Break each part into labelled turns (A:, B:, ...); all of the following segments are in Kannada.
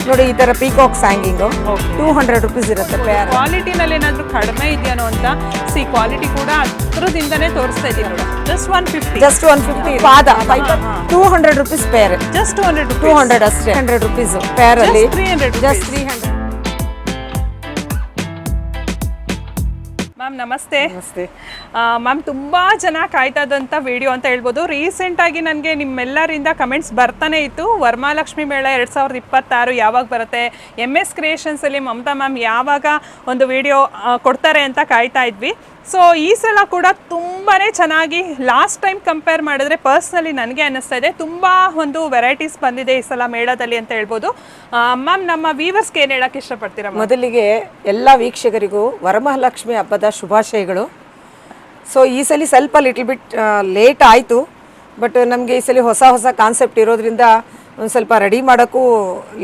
A: ನೋಡಿ ಈ ತರ ಪೀಕಾಕ್ಸ್ ಹ್ಯಾಂಗಿಂಗು 200 ರುಪೀಸ್ ಇರುತ್ತೆ ಪೇರ್.
B: ಕ್ವಾಲಿಟಿನಲ್ಲಿ ಏನಾದರೂ ಕಡಿಮೆ ಇದೆಯೋ ಅಂತ ಕ್ವಾಲಿಟಿ ಕೂಡ ಹತ್ರದಿಂದನೇ ತೋರಿಸ್ತಾ ಇದ್ದೀನಿ. ಜಸ್ಟ್ 150
A: ಪಾದ 200 ರುಪೀಸ್ ಪೇರ್.
B: ಜಸ್ಟ್ 200
A: 200 ಅಷ್ಟೇ. 100 ರುಪೀಸ್ ಪೇರ್ ಅಲ್ಲಿ
B: ಜಸ್ಟ್ 300. ಮ್ಯಾಮ್ ನಮಸ್ತೆ.
A: ನಮಸ್ತೆ
B: ಮ್ಯಾಮ್ ತುಂಬ ಜನ ಕಾಯ್ತಾ ಇದ್ದಂಥ ವಿಡಿಯೋ ಅಂತ ಹೇಳ್ಬೋದು. ರೀಸೆಂಟಾಗಿ ನನಗೆ ನಿಮ್ಮೆಲ್ಲರಿಂದ ಕಮೆಂಟ್ಸ್ ಬರ್ತಾನೆ ಇತ್ತು, ವರಮಹಾಲಕ್ಷ್ಮಿ ಮೇಳ 2026 ಯಾವಾಗ ಬರುತ್ತೆ, MS ಕ್ರಿಯೇಷನ್ಸಲ್ಲಿ ಮಮತಾ ಮ್ಯಾಮ್ ಯಾವಾಗ ಒಂದು ವಿಡಿಯೋ ಕೊಡ್ತಾರೆ ಅಂತ ಕಾಯ್ತಾ ಇದ್ವಿ. ಸೊ ಈ ಸಲ ಕೂಡ ತುಂಬಾ ಚೆನ್ನಾಗಿ ಲಾಸ್ಟ್ ಟೈಮ್ ಕಂಪೇರ್ ಮಾಡಿದ್ರೆ ಪರ್ಸ್ನಲಿ ನನಗೆ ಅನ್ನಿಸ್ತಾ ಇದೆ ತುಂಬ ಒಂದು ವೆರೈಟೀಸ್ ಬಂದಿದೆ ಈ ಸಲ ಮೇಳದಲ್ಲಿ ಅಂತ ಹೇಳ್ಬೋದು. ಮ್ಯಾಮ್ ನಮ್ಮ ವ್ಯೂವರ್ಸ್ಗೆ ಏನು ಹೇಳಕ್ಕೆ ಇಷ್ಟಪಡ್ತೀರಾ?
A: ಮೊದಲಿಗೆ ಎಲ್ಲ ವೀಕ್ಷಕರಿಗೂ ವರಮಹಾಲಕ್ಷ್ಮಿ ಹಬ್ಬದ ಶುಭಾಶಯಗಳು. ಸೊ ಈ ಸಲ ಸ್ವಲ್ಪ ಲಿಟಲ್ ಬಿಟ್ ಲೇಟ್ ಆಯಿತು, ಬಟ್ ನಮಗೆ ಈ ಸಲ ಹೊಸ ಕಾನ್ಸೆಪ್ಟ್ ಇರೋದ್ರಿಂದ ಒಂದು ಸ್ವಲ್ಪ ರೆಡಿ ಮಾಡೋಕ್ಕೂ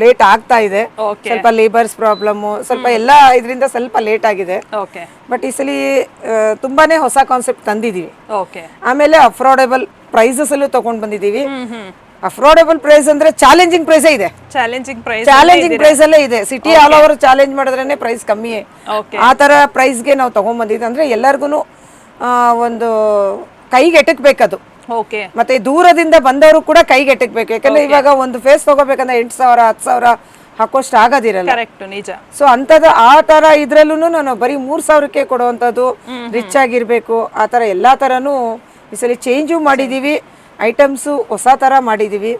A: ಲೇಟ್ ಆಗ್ತಾ ಇದೆ. ಸ್ವಲ್ಪ ಲೇಬರ್ಸ್ ಪ್ರಾಬ್ಲಮ್ಮು ಸ್ವಲ್ಪ ಎಲ್ಲ ಇದರಿಂದ ಸ್ವಲ್ಪ ಲೇಟ್ ಆಗಿದೆ. ಬಟ್ ಈ ಸಲ ತುಂಬಾನೇ ಹೊಸ ಕಾನ್ಸೆಪ್ಟ್ ತಂದಿದ್ದೀವಿ. ಆಮೇಲೆ ಅಫೋರ್ಡೆಬಲ್ ಪ್ರೈಸಸ್ ಅಲ್ಲೂ ತಗೊಂಡ್ ಬಂದಿದ್ದೀವಿ. ಅಫೋರ್ಡೆಬಲ್ ಪ್ರೈಸ್ ಅಂದ್ರೆ ಚಾಲೆಂಜಿಂಗ್ ಪ್ರೈಸೇ ಇದೆ. ಚಾಲೆಂಜಿಂಗ್ ಪ್ರೈಸ್ ಅಲ್ಲೇ ಇದೆ. ಸಿಟಿ ಆಲ್ ಓವರ್ ಚಾಲೆಂಜ್ ಮಾಡಿದ್ರೇನೆ ಪ್ರೈಸ್ ಕಮ್ಮಿ. ಆ ತರ ಪ್ರೈಸ್ಗೆ ನಾವು ತಗೊಂಡ್ ಬಂದಿದ್ದೀವಿ. ಅಂದ್ರೆ ಎಲ್ಲರಿಗೂ ಒಂದು ಕೈಗೆ ಎಟಕ್ಬೇಕದು. ಮತ್ತೆ ದೂರದಿಂದ ಬಂದವರು ಕೂಡ ಕೈಗೆ ಎಟಕ್ಬೇಕು. ಯಾಕಂದ್ರೆ ಇವಾಗ ಒಂದು ಫೇಸ್ ತಗೋಬೇಕಂದ್ರೆ 8,000 10,000 ಹಾಕೋಷ್ಟು ಆಗೋದಿರಲ್ಲ. ಸೊ ಅಂತದ ಆ ತರ ಇದ್ರಲ್ಲೂ ನಾನು ಬರೀ 3,000ಕ್ಕೆ ಕೊಡುವಂತದ್ದು, ರಿಚ್ ಆಗಿರ್ಬೇಕು, ಆ ತರ ಎಲ್ಲಾ ತರನು ಈ ಸಲ ಚೇಂಜು ಮಾಡಿದೀವಿ. ಐಟಮ್ಸು ಹೊಸ ತರ ಮಾಡಿದೀವಿ.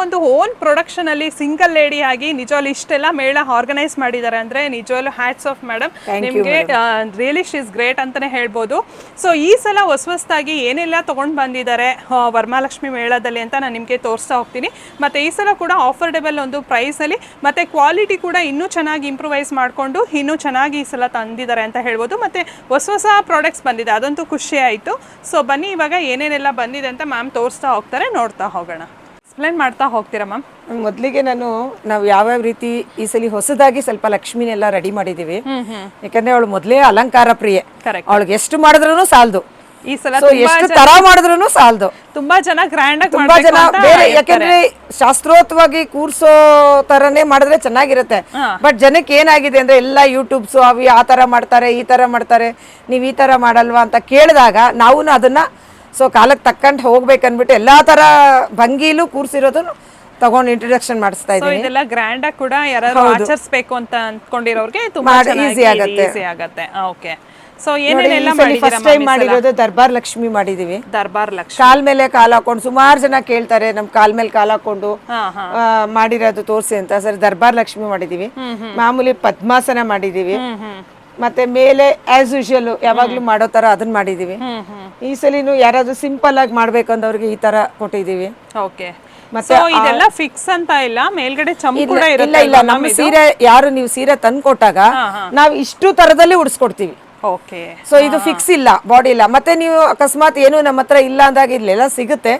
B: ಒಂದು ಓನ್ ಪ್ರೊಡಕ್ಷನ್ ಅಲ್ಲಿ ಸಿಂಗಲ್ ಲೇಡಿ ಆಗಿ ನಿಜವಾಗ್ಲೂ ಇಷ್ಟೆಲ್ಲ ಮೇಳ ಆರ್ಗನೈಸ್ ಮಾಡಿದ್ದಾರೆ ಅಂದ್ರೆ ನಿಜವಾಗ್ಲೂ ಹ್ಯಾಟ್ಸ್ ಆಫ್ ಮೇಡಮ್, ನಿಮಗೆ ರಿಯಲಿ ಶಿ ಇಸ್ ಗ್ರೇಟ್ ಅಂತಾನೆ ಹೇಳ್ಬೋದು. ಸೊ ಈ ಸಲ ಹೊಸದಾಗಿ ಏನೆಲ್ಲ ತಗೊಂಡ್ ಬಂದಿದ್ದಾರೆ ವರಮಹಾಲಕ್ಷ್ಮಿ ಮೇಳದಲ್ಲಿ ಅಂತ ನಾನು ನಿಮಗೆ ತೋರಿಸ್ತಾ ಹೋಗ್ತೀನಿ. ಮತ್ತೆ ಈ ಸಲ ಕೂಡ ಆಫರ್ಡೆಬಲ್ ಒಂದು ಪ್ರೈಸ್ ಅಲ್ಲಿ ಮತ್ತೆ ಕ್ವಾಲಿಟಿ ಕೂಡ ಇನ್ನೂ ಚೆನ್ನಾಗಿ ಇಂಪ್ರೂವೈಸ್ ಮಾಡಿಕೊಂಡು ಇನ್ನೂ ಚೆನ್ನಾಗಿ ಈ ಸಲ ತಂದಿದ್ದಾರೆ ಅಂತ ಹೇಳ್ಬೋದು. ಮತ್ತೆ ಹೊಸ ಪ್ರಾಡಕ್ಟ್ಸ್ ಬಂದಿದೆ, ಅದಂತೂ ಖುಷಿ ಆಯಿತು. ಸೊ ಬನ್ನಿ ಇವಾಗ ಏನೇನೆಲ್ಲ ಬಂದಿದೆ ಅಂತ ಮ್ಯಾಮ್ ತೋರಿಸ್ತಾ ಹೋಗ್ತಾರೆ, ನೋಡ್ತಾ ಹೋಗೋಣ. ಎಕ್ಸ್ಪ್ಲೈನ್ ಮಾಡ್ತಾ ಹೋಗ್ತೀರಾ ಮ್ಯಾಮ್?
A: ಮೊದಲಿಗೆ ನಾವು ಯಾವ್ಯಾವ ರೀತಿ ಈ ಸಲ ಹೊಸದಾಗಿ ಸ್ವಲ್ಪ ಲಕ್ಷ್ಮಿನೆಲ್ಲ ರೆಡಿ ಮಾಡಿದೀವಿ. ಯಾಕಂದ್ರೆ ಅವಳು ಮೊದಲೇ ಅಲಂಕಾರ ಪ್ರಿಯೆ, ಅವಳಿಗೆ ಎಷ್ಟು ಮಾಡಿದ್ರು ಸಾಲದು.
B: ಈ ಸಲ
A: ಎಷ್ಟು ತರ ಮಾಡಿದ್ರು ಸಾಲದು.
B: ತುಂಬಾ ಜನ ಗ್ರ್ಯಾಂಡ್ ಆಗಿ
A: ತುಂಬಾ ಜನ ಬೇರೆ, ಯಾಕಂದ್ರೆ ಶಾಸ್ತ್ರೋಕ್ತವಾಗಿ ಕೂರ್ಸೋ ತರನೇ ಮಾಡಿದ್ರೆ ಚೆನ್ನಾಗಿರುತ್ತೆ. ಬಟ್ ಜನಕ್ಕೆ ಏನಾಗಿದೆ ಅಂದ್ರೆ ಎಲ್ಲ ಯೂಟ್ಯೂಬ್ಸ್ ಅವಿ ಆ ತರ ಮಾಡ್ತಾರೆ, ಈ ತರ ಮಾಡ್ತಾರೆ, ನೀವ್ ಈ ತರ ಮಾಡಲ್ವಾ ಅಂತ ಕೇಳಿದಾಗ ನಾವು ಅದನ್ನ ಸೊ ಕಾಲಕ್ಕೆ ತಕ್ಕಂಡು ಹೋಗ್ಬೇಕನ್ಬಿಟ್ಟು ಎಲ್ಲಾ ತರ ಭಂಗಿಲೂ ಕೂರ್ಸಿರೋದು ತಗೊಂಡು ಇಂಟ್ರೊಡಕ್ಷನ್ ಮಾಡಿಸ್ತಾ ಇದ್ದೀನಿ.
B: ಇದೆಲ್ಲ ಗ್ರ್ಯಾಂಡ್ ಆಗಿ ಕೂಡ ಯಾರು ಆಚರಿಸಬೇಕು ಅಂತ ಅನ್ಕೊಂಡಿರೋರಿಗೆ ತುಂಬಾ ಈಸಿ ಆಗುತ್ತೆ. ಓಕೆ, ಸೊ ಏನೇನೆಲ್ಲ ಮಾಡಿದ್ದೀರಾ?
A: ಫಸ್ಟ್ ಟೈಮ್ ಮಾಡಿರೋದು ದರ್ಬಾರ್ ಲಕ್ಷ್ಮಿ ಮಾಡಿದೀವಿ.
B: ದರ್ಬಾರ್ ಲಕ್ಷ್ಮಿ
A: ಕಾಲ್ ಮೇಲೆ ಕಾಲ್ ಹಾಕೊಂಡು ಸುಮಾರು ಜನ ಕೇಳ್ತಾರೆ, ನಮ್ ಕಾಲ್ ಮೇಲೆ ಕಾಲ್ ಹಾಕೊಂಡು ಮಾಡಿರೋದು ತೋರ್ಸಿ ಅಂತ. ಸರಿ, ದರ್ಬಾರ್ ಲಕ್ಷ್ಮಿ ಮಾಡಿದೀವಿ. ಮಾಮೂಲಿ ಪದ್ಮಾಸನ ಮಾಡಿದೀವಿ. ಮತ್ತೆ ಮೇಲೆ ಆಸ್ ಯೂಶುವಲ್ ಯಾವಾಗ್ಲೂ ಮಾಡೋ ತರ ಅದನ್ನ ಮಾಡಿದೀವಿ. ಈ ಸಲಿನೂ ಯಾರಾದ್ರೂ ಸಿಂಪಲ್ ಆಗಿ ಮಾಡ್ಬೇಕಂದವ್ರಿಗೆ ಈ ತರ ಕೊಟ್ಟಿದೀವಿ.
B: ಮತ್ತೆ ಇದೆಲ್ಲ ಫಿಕ್ಸ್ ಅಂತ ಇಲ್ಲ, ಮೇಲ್ಗಡೆ ಚಂಪು ಕೂಡ
A: ಇಲ್ಲ ಇಲ್ಲ, ನಮ್ಮ ಸೀರೆ ಯಾರು ನೀವು ಸೀರೆ ತಂದು ಕೊಟ್ಟಾಗ ನಾವು ಇಷ್ಟು ತರದಲ್ಲಿ ಉಡ್ಸ್ಕೊಡ್ತೀವಿ. ಸೊ ಇದು ಫಿಕ್ಸ್ ಇಲ್ಲ, ಬಾಡಿ ಇಲ್ಲ. ಮತ್ತೆ ನೀವು ಅಕಸ್ಮಾತ್ ಏನು ನಮ್ಮ ಹತ್ರ ಇಲ್ಲ ಅಂದಾಗ ಇಲ್ಲೆಲ್ಲ ಸಿಗುತ್ತೆ,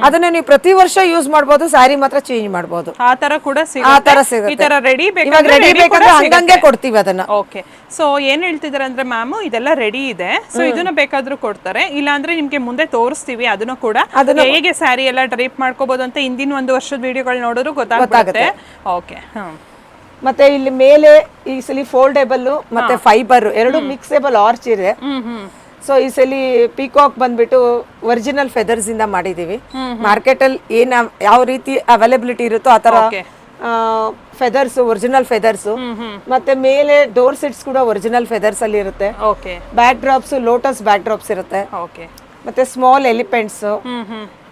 A: ಅದನ್ನ ನೀವು ಪ್ರತಿ ವರ್ಷ ಯೂಸ್ ಮಾಡಬಹುದು. ಸ್ಯಾರಿ ಮಾತ್ರ ಚೇಂಜ್ ಮಾಡಬಹುದು.
B: ಆ ತರ ಕೂಡ ಸಿಗುತ್ತೆ.
A: ರೆಡಿ ಬೇಕಾದ್ರೆ ಹಂಗಂಗೆ ಕೊಡ್ತೀವಿ ಅದನ್ನ.
B: ಓಕೆ, ಸೊ ಏನ್ ಹೇಳ್ತಿದಾರೆ ಅಂದ್ರೆ ಮ್ಯಾಮ್ ಇದೆಲ್ಲ ರೆಡಿ ಇದೆ, ಸೊ ಇದನ್ನ ಬೇಕಾದ್ರೂ ಕೊಡ್ತಾರೆ. ಇಲ್ಲ ಅಂದ್ರೆ ನಿಮ್ಗೆ ಮುಂದೆ ತೋರಿಸ್ತೀವಿ ಅದನ್ನು ಕೂಡ, ಹೇಗೆ ಸ್ಯಾರಿ ಎಲ್ಲ ಡ್ರೈಪ್ ಮಾಡ್ಕೋಬಹುದು ಅಂತ ಹಿಂದಿನ ಒಂದು ವರ್ಷದ ವಿಡಿಯೋಗಳು ನೋಡಿದ್ರು ಗೊತ್ತಾಗುತ್ತೆ. ಓಕೆ,
A: ಮತ್ತೆ ಇಲ್ಲಿ ಮೇಲೆ ಈ ಸಲ ಫೋಲ್ಡೇಬಲ್ ಮತ್ತೆ ಫೈಬರ್ ಎರಡು ಮಿಕ್ಸೇಬಲ್ ಆರ್ಚ್ ಇದೆ. ಸೊ ಈ ಸಲ ಪೀಕಾಕ್ ಬಂದ್ಬಿಟ್ಟು ಒರಿಜಿನಲ್ ಫೆದರ್ಸ್ ಇಂದ ಮಾಡಿದೀವಿ. ಮಾರ್ಕೆಟ್ ಅಲ್ಲಿ ಏನ್ ಯಾವ ರೀತಿ ಅವೈಲಬಿಲಿಟಿ ಇರುತ್ತೋ ಆ ತರ ಫೆದರ್ಸ್, ಒರಿಜಿನಲ್ ಫೆದರ್ಸ್. ಮತ್ತೆ ಮೇಲೆ ಡೋರ್ ಸೆಟ್ಸ್ ಕೂಡ ಒರಿಜಿನಲ್ ಫೆದರ್ಸ್ ಅಲ್ಲಿ ಇರುತ್ತೆ. Back drops lotus back drops ಇರುತ್ತೆ. ಮತ್ತೆ ಸ್ಮಾಲ್ ಎಲಿಫೆಂಟ್ಸ್,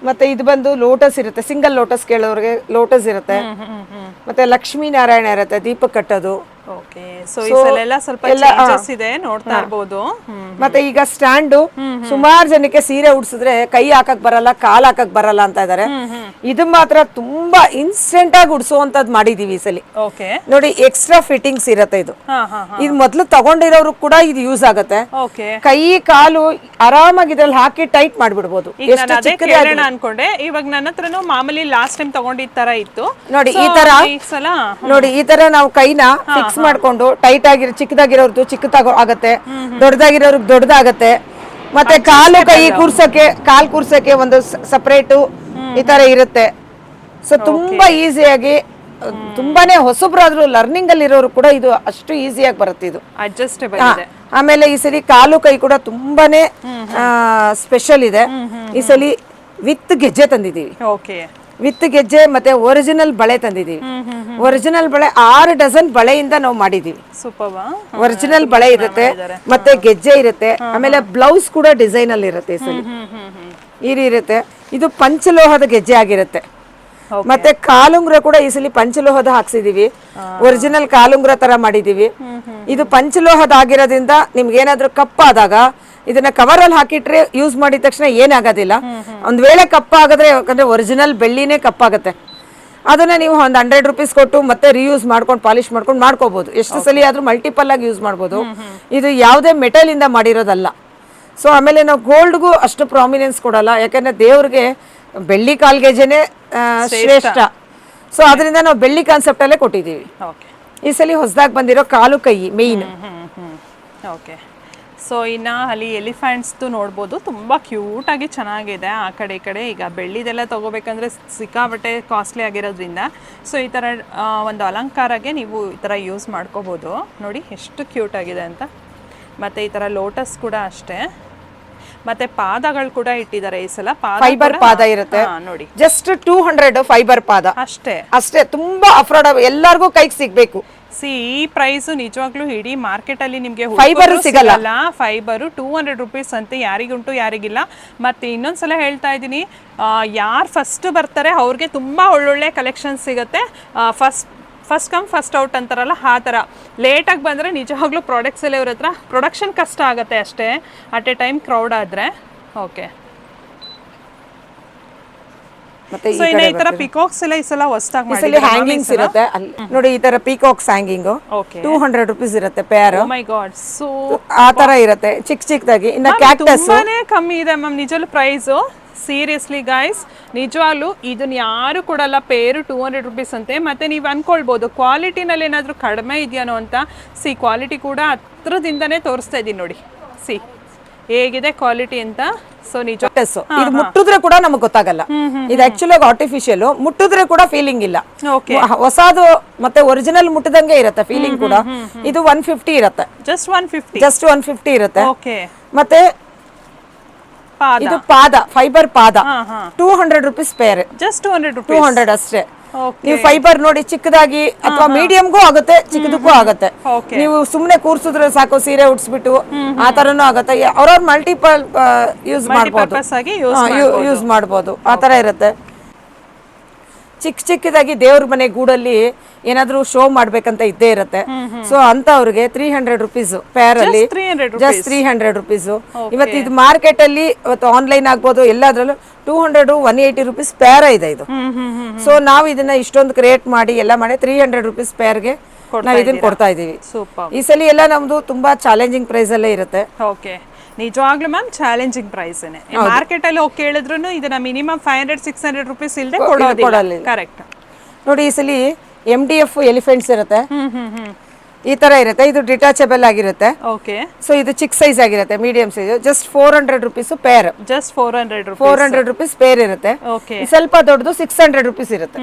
A: ಮತ್ತೆ ಇದು ಬಂದು ಲೋಟಸ್ ಇರುತ್ತೆ. ಸಿಂಗಲ್ ಲೋಟಸ್ ಕೇಳೋರಿಗೆ ಲೋಟಸ್ ಇರುತ್ತೆ. ಮತ್ತೆ ಲಕ್ಷ್ಮೀ ನಾರಾಯಣ ಇರುತ್ತೆ, ದೀಪ ಕಟ್ಟೋದು. ಮತ್ತೆ ಈಗ ಸ್ಟ್ಯಾಂಡ್ ಸುಮಾರು ಜನಕ್ಕೆ ಸೀರೆ ಉಡ್ಸಿದ್ರೆ ಕೈ ಹಾಕಕ್ ಬರಲ್ಲ, ಕಾಲ್ ಹಾಕಕ್ ಬರಲ್ಲ ಅಂತ ಇದಾರೆ. ಇದು ಮಾತ್ರ ತುಂಬಾ ಇನ್ಸ್ಟೆಂಟ್ ಆಗಿ ಉಡ್ಸುವಂತದ್ ಮಾಡಿದೀವಿ ಈ ಸಲ. ನೋಡಿ, ಎಕ್ಸ್ಟ್ರಾ ಫಿಟ್ಟಿಂಗ್ಸ್ ಇರತ್ತೆ. ಇದು ಮೊದ್ಲು ತಗೊಂಡಿರೋರು ಕೂಡ ಇದು ಯೂಸ್ ಆಗತ್ತೆ. ಕೈ ಕಾಲು ಆರಾಮಾಗಿ ಇದ್ರಲ್ಲಿ ಹಾಕಿ ಟೈಟ್ ಮಾಡ್ಬಿಡ್ಬೋದು.
B: ಅನ್ಕೊಂಡೆ ಇವಾಗ ನನ್ನ ಹತ್ರನು ಮಾಮೂಲಿ ಲಾಸ್ಟ್ ಟೈಮ್ ತಗೊಂಡಿದ್ ತರ ಇತ್ತು.
A: ನೋಡಿ ಈ ತರ, ನೋಡಿ ಈ ತರ ನಾವು ಕೈನ ಫಿಕ್ಸ್ ಮಾಡ್ಕೊಂಡು ಟೈಟ್ ಆಗಿರೋ ಚಿಕ್ಕದಾಗಿರೋರ್ದು ಚಿಕ್ಕದಾಗ ಆಗತ್ತೆ, ದೊಡ್ಡದಾಗಿರೋರ್ಗ್ ದೊಡ್ಡದಾಗತ್ತೆ. ಮತ್ತೆ ಕಾಲು ಕೈ ಕಾಲ್ ಕೂರ್ಸಕ್ಕೆ ಒಂದು ಸಪರೇಟ್ ಈ ತರ ಇರುತ್ತೆ. ಸೊ ತುಂಬಾ ಈಸಿಯಾಗಿ ತುಂಬಾನೇ ಹೊಸಬ್ರಾದ್ರೂ ಲರ್ನಿಂಗ್ ಅಲ್ಲಿ ಇರೋರು ಕೂಡ ಇದು ಅಷ್ಟು ಈಸಿಯಾಗಿ ಬರುತ್ತೆ ಇದು.
B: ಅಡ್ಜಸ್ಟೇಬಲ್ ಇದೆ.
A: ಆಮೇಲೆ ಈ ಸಲಿ ಕಾಲು ಕೈ ಕೂಡ ತುಂಬಾನೇ ಸ್ಪೆಷಲ್ ಇದೆ. ಈ ಸಲಿ ವಿತ್ ಗೆಜ್ಜೆ ತಂದಿದ್ದೀವಿ.
B: ಓಕೆ,
A: ವಿತ್ ಗೆಜ್ಜೆ ಮತ್ತೆ ಒರಿಜಿನಲ್ ಬಳೆ ತಂದಿದ್ದೀವಿ. ಒರಿಜಿನಲ್ ಬಳೆ 6 ಡಜನ್ ಬಳೆಯಿಂದ ನಾವು ಮಾಡಿದೀವಿ.
B: ಸೂಪರ್.
A: ಒರಿಜಿನಲ್ ಬಳೆ ಇರುತ್ತೆ ಮತ್ತೆ ಗೆಜ್ಜೆ ಇರುತ್ತೆ. ಆಮೇಲೆ ಬ್ಲೌಸ್ ಕೂಡ ಡಿಸೈನ್ ಅಲ್ಲಿ ಇರುತ್ತೆ. ಈ ಸಲಿ ಈ ರೀತಿ ಇರುತ್ತೆ. ಇದು ಪಂಚಲೋಹದ ಗೆಜ್ಜೆ ಆಗಿರುತ್ತೆ. ಮತ್ತೆ ಕಾಲುಂಗ್ರ ಕೂಡ ಈ ಸಲ ಪಂಚಲೋಹದ ಹಾಕ್ಸಿದೀವಿ. ಒರಿಜಿನಲ್ ಕಾಲುಂಗ್ರ ತರ ಮಾಡಿದೀವಿ. ಇದು ಪಂಚಲೋಹದ ಆಗಿರೋದ್ರಿಂದ ನಿಮ್ಗೆ ಏನಾದ್ರೂ ಕಪ್ಪಾದಾಗ ಇದನ್ನ ಕವರ್ ಅಲ್ಲಿ ಹಾಕಿಟ್ರೆ ಯೂಸ್ ಮಾಡಿದ ತಕ್ಷಣ ಏನಾಗೋದಿಲ್ಲ. ಒಂದ್ ವೇಳೆ ಕಪ್ಪಾಗದ್ರೆ, ಯಾಕಂದ್ರೆ ಒರಿಜಿನಲ್ ಬೆಳ್ಳಿನೇ ಕಪ್ಪಾಗತ್ತೆ, ಅದನ್ನ ನೀವು ಒಂದು 100 ರೂಪೀಸ್ ಕೊಟ್ಟು ಮತ್ತೆ ರಿಯೂಸ್ ಮಾಡ್ಕೊಂಡು ಪಾಲಿಶ್ ಮಾಡ್ಕೊಂಡು ಮಾಡ್ಕೋಬಹುದು. ಎಷ್ಟು ಸಲ ಆದ್ರೂ ಮಲ್ಟಿಪಲ್ ಆಗಿ ಯೂಸ್ ಮಾಡ್ಬೋದು. ಇದು ಯಾವುದೇ ಮೆಟಲ್ ಇಂದ ಮಾಡಿರೋದಲ್ಲ. ಸೊ ಆಮೇಲೆ ನಾವು ಗೋಲ್ಡ್ಗೂ ಅಷ್ಟು ಪ್ರಾಮಿನೆನ್ಸ್ ಕೊಡಲ್ಲ, ಯಾಕಂದ್ರೆ ದೇವ್ರಿಗೆ ಬೆಳ್ಳಿ ಕಾಲ್ಗೆಜೆನೆ ಶ್ರೇಷ್ಠ. ಸೊ ಅದರಿಂದ ನಾವು ಬೆಳ್ಳಿ ಕಾನ್ಸೆಪ್ಟ್ ಅಲ್ಲೇ ಕೊಟ್ಟಿದ್ದೀವಿ. ಈ ಸಲ ಹೊಸದಾಗಿ ಬಂದಿರೋ ಕಾಲು ಕೈ ಮೇಯ್ನ್.
B: ಓಕೆ, ಸೊ ಇನ್ನು ಅಲ್ಲಿ ಎಲಿಫೆಂಟ್ಸ್ದು ನೋಡ್ಬೋದು, ತುಂಬ ಕ್ಯೂಟಾಗಿ ಚೆನ್ನಾಗಿದೆ. ಆ ಕಡೆ ಈ ಕಡೆ ಈಗ ಬೆಳ್ಳಿದೆಲ್ಲ ತೊಗೋಬೇಕಂದ್ರೆ ಸಿಕ್ಕಾಬಟ್ಟೆ ಕಾಸ್ಟ್ಲಿ ಆಗಿರೋದ್ರಿಂದ ಸೊ ಈ ಥರ ಒಂದು ಅಲಂಕಾರಕ್ಕೆ ನೀವು ಈ ಥರ ಯೂಸ್ ಮಾಡ್ಕೋಬೋದು. ನೋಡಿ ಎಷ್ಟು ಕ್ಯೂಟಾಗಿದೆ ಅಂತ. ಮತ್ತು ಈ ಥರ ಲೋಟಸ್ ಕೂಡ ಅಷ್ಟೇ. ಮತ್ತೆ ಪಾದಗಳು ಕೂಡ ಇಟ್ಟಿದ್ದಾರೆ ಈ ಸಲ.
A: ಫೈಬರ್ ಪಾದ ಇರುತ್ತೆ
B: ನೋಡಿ,
A: ಜಸ್ಟ್ 200 ಫೈಬರ್ ಪಾದ ಅಷ್ಟೇ. ತುಂಬಾ ಅಫೋರ್ಡಬಲ್, ಎಲ್ಲರಿಗೂ ಕೈಗೆ ಸಿಗ್ಬೇಕು.
B: ಈ ಪ್ರೈಸ್ ನಿಜವಾಗ್ಲೂ ಇಡೀ ಮಾರ್ಕೆಟ್ ಅಲ್ಲಿ ನಿಮ್ಗೆ
A: ಫೈಬರ್ ಸಿಗಲ್ಲ.
B: ಫೈಬರ್ 200 ರೂಪೀಸ್ ಅಂತ, ಯಾರಿಗುಂಟು ಯಾರಿಗಿಲ್ಲ. ಮತ್ತೆ ಇನ್ನೊಂದ್ಸಲ ಹೇಳ್ತಾ ಇದ್ದೀನಿ, ಯಾರು ಫಸ್ಟ್ ಬರ್ತಾರೆ ಅವ್ರಿಗೆ ತುಂಬಾ ಒಳ್ಳೊಳ್ಳೆ ಕಲೆಕ್ಷನ್ ಸಿಗುತ್ತೆ. ಫಸ್ಟ್ ಕಮ್ ಫಸ್ಟ್ ಔಟ್ ಅಂತಾರಲ್ಲ, ಆ ಥರ ಲೇಟಾಗಿ ಬಂದರೆ ನಿಜವಾಗ್ಲೂ ಪ್ರಾಡಕ್ಟ್ಸ್ ಎಲ್ಲ ಇವ್ರ ಹತ್ರ ಪ್ರೊಡಕ್ಷನ್ ಕಷ್ಟ ಆಗುತ್ತೆ ಅಷ್ಟೇ, ಅಟ್ ಎ ಟೈಮ್ ಕ್ರೌಡ್ ಆದರೆ. ಓಕೆ,
A: ಮತ್ತೆ
B: ಈ ತರ ಪಿಕಾಕ್ಸ್ ಎಲ್ಲ ಈ ಸಲ ಹೊಸದಾಗಿ
A: ಹ್ಯಾಂಗಿಂಗ್ಸ್ ಇರುತ್ತೆ ನೋಡಿ. ಈ ತರ ಪಿಕಾಕ್ಸ್ ಹ್ಯಾಂಗಿಂಗ್ 200 ರೂಪೀಸ್ ಇರುತ್ತೆ ಪೇರ್.
B: ಓ ಮೈ ಗಾಡ್, ಸೊ
A: ಆ ತರ ಇರುತ್ತೆ ಚಿಕ್ಕದಾಗಿ. ಇನ್ನ ಕ್ಯಾಕ್ಟಸ್
B: ತುಂಬಾನೇ ಕಮ್ಮಿ ಇದೆ ಮ್ಯಾಮ್ ನಿಜವಾಗ್ಲೂ ಪ್ರೈಸ್. ಸೀರಿಯಸ್ಲಿ ಗೈಸ್, ನಿಜವಾಗ್ಲೂ ಇದನ್ನ ಯಾರು ಕೊಡಲ್ಲ. ಪೇರು 200 ರೂಪೀಸ್ ಅಂತೆ. ಮತ್ತೆ ನೀವು ಅನ್ಕೊಳ್ಬೋದು ಕ್ವಾಲಿಟಿನಲ್ಲಿ ಏನಾದರೂ ಕಡಿಮೆ ಇದೆಯೋ ಅಂತ. ಕ್ವಾಲಿಟಿ ಕೂಡ ಹತ್ರದಿಂದನೇ ತೋರಿಸ್ತಾ ಇದ್ದೀನಿ ನೋಡಿ, ಹೇಗಿದೆ ಕ್ವಾಲಿಟಿ ಅಂತ. ಸೊ ನಿಜ
A: ಇದು ಮುಟ್ಟಿದ್ರೆ ಕೂಡ ನಮಗೆ ಗೊತ್ತಾಗಲ್ಲ. ಇದು ಆಕ್ಚುಲಿ ಆರ್ಟಿಫಿಷಿಯಲ್, ಮುಟ್ಟಿದ್ರೆ ಕೂಡ ಫೀಲಿಂಗ್ ಇಲ್ಲ. ಹೊಸದು ಮತ್ತೆ ಒರಿಜಿನಲ್ ಮುಟ್ಟದಂಗೆ ಇರುತ್ತೆ ಫೀಲಿಂಗ್ ಕೂಡ. ಇದು 150 ಇರುತ್ತೆ, ಜಸ್ಟ್ 150 ಇರುತ್ತೆ. ಮತ್ತೆ ಇದು ಪಾದ, ಫೈಬರ್ ಪಾದ 200 ರೂಪೀಸ್ ಪೇರ್.
B: ಜಸ್ಟ್
A: 200 ಅಷ್ಟೇ. ನೀವು ಫೈಬರ್ ನೋಡಿ ಚಿಕ್ಕದಾಗಿ ಅಥವಾ ಮೀಡಿಯಂಗೂ ಆಗುತ್ತೆ, ಚಿಕ್ಕದಕ್ಕೂ ಆಗುತ್ತೆ. ನೀವು ಸುಮ್ನೆ ಕೂರ್ಸಿದ್ರೆ ಸಾಕು, ಸೀರೆ ಉಡ್ಸ್ಬಿಟ್ಟು ಆ ತರನು ಆಗುತ್ತೆ. ಅವ್ರವ್ರ ಮಲ್ಟಿಪಲ್ ಯೂಸ್ ಮಾಡ್ಬೋದು, ಆ ತರ ಇರುತ್ತೆ. ಚಿಕ್ಕದಾಗಿ ದೇವ್ರ ಮನೆ ಗೂಡಲ್ಲಿ ಏನಾದ್ರೂ ಶೋ ಮಾಡ್ಬೇಕಂತ ಇದ್ದೇ ಇರುತ್ತೆ. ಸೊ ಅಂತ ಅವ್ರಿಗೆ 300 ರೂಪೀಸ್ ಪೇರ್ ಅಲ್ಲಿ, ಜಸ್ಟ್ 300 ರೂಪೀಸ್. ಇವತ್ತು ಇದು ಮಾರ್ಕೆಟ್ ಅಲ್ಲಿ ಇವತ್ತು ಆನ್ಲೈನ್ ಆಗ್ಬೋದು, ಎಲ್ಲಾದ್ರಲ್ಲೂ 200 180 ರೂಪೀಸ್ ಪೇರ್ ಇದೆ ಇದು. ಸೊ ನಾವು ಇದನ್ನ ಇಷ್ಟೊಂದು ಕ್ರಿಯೇಟ್ ಮಾಡಿ ಎಲ್ಲ ಮಾಡಿ 300 ರೂಪೀಸ್ ಪೇರ್ಗೆ ನಾವು ಇದನ್ನ ಕೊಡ್ತಾ ಇದೀವಿ. ಈ ಸಲ ಎಲ್ಲ ನಮ್ದು ತುಂಬಾ ಚಾಲೆಂಜಿಂಗ್ ಪ್ರೈಸ್ ಅಲ್ಲೇ ಇರುತ್ತೆ.
B: ನಿಜವಾಗ್ಲೂ ಮ್ಯಾಮ್ ಚಾಲೆಂಜಿಂಗ್ ಪ್ರೈಸ್. ಮಾರ್ಕೆಟ್ ಅಲ್ಲಿ ಹೋಗಿ ಕೇಳಿದ್ರು ಇದನ್ನ ಮಿನಿಮಮ್ 500-600 ರೂಪೀಸ್ ಇಲ್ಲದೆ ಕೊಡೋದಿಲ್ಲ. ಕರೆಕ್ಟ್
A: ನೋಡಿ, ಈ ಸಲ MDF ಎಲಿಫೆಂಟ್ಸ್ ಇರುತ್ತೆ, ಈ ತರ ಇರುತ್ತೆ. ಇದು ಡಿಟಾಚಬಲ್ ಆಗಿರುತ್ತೆ. ಸೊ ಇದು ಚಿಕ್ಕ ಸೈಜ್ ಆಗಿರುತ್ತೆ, medium size. Just 400 rupees pair.
B: Just 400
A: rupees pair ಇರುತ್ತೆ. ಸ್ವಲ್ಪ ದೊಡ್ಡದು 600 ರೂಪೀಸ್ ಇರುತ್ತೆ.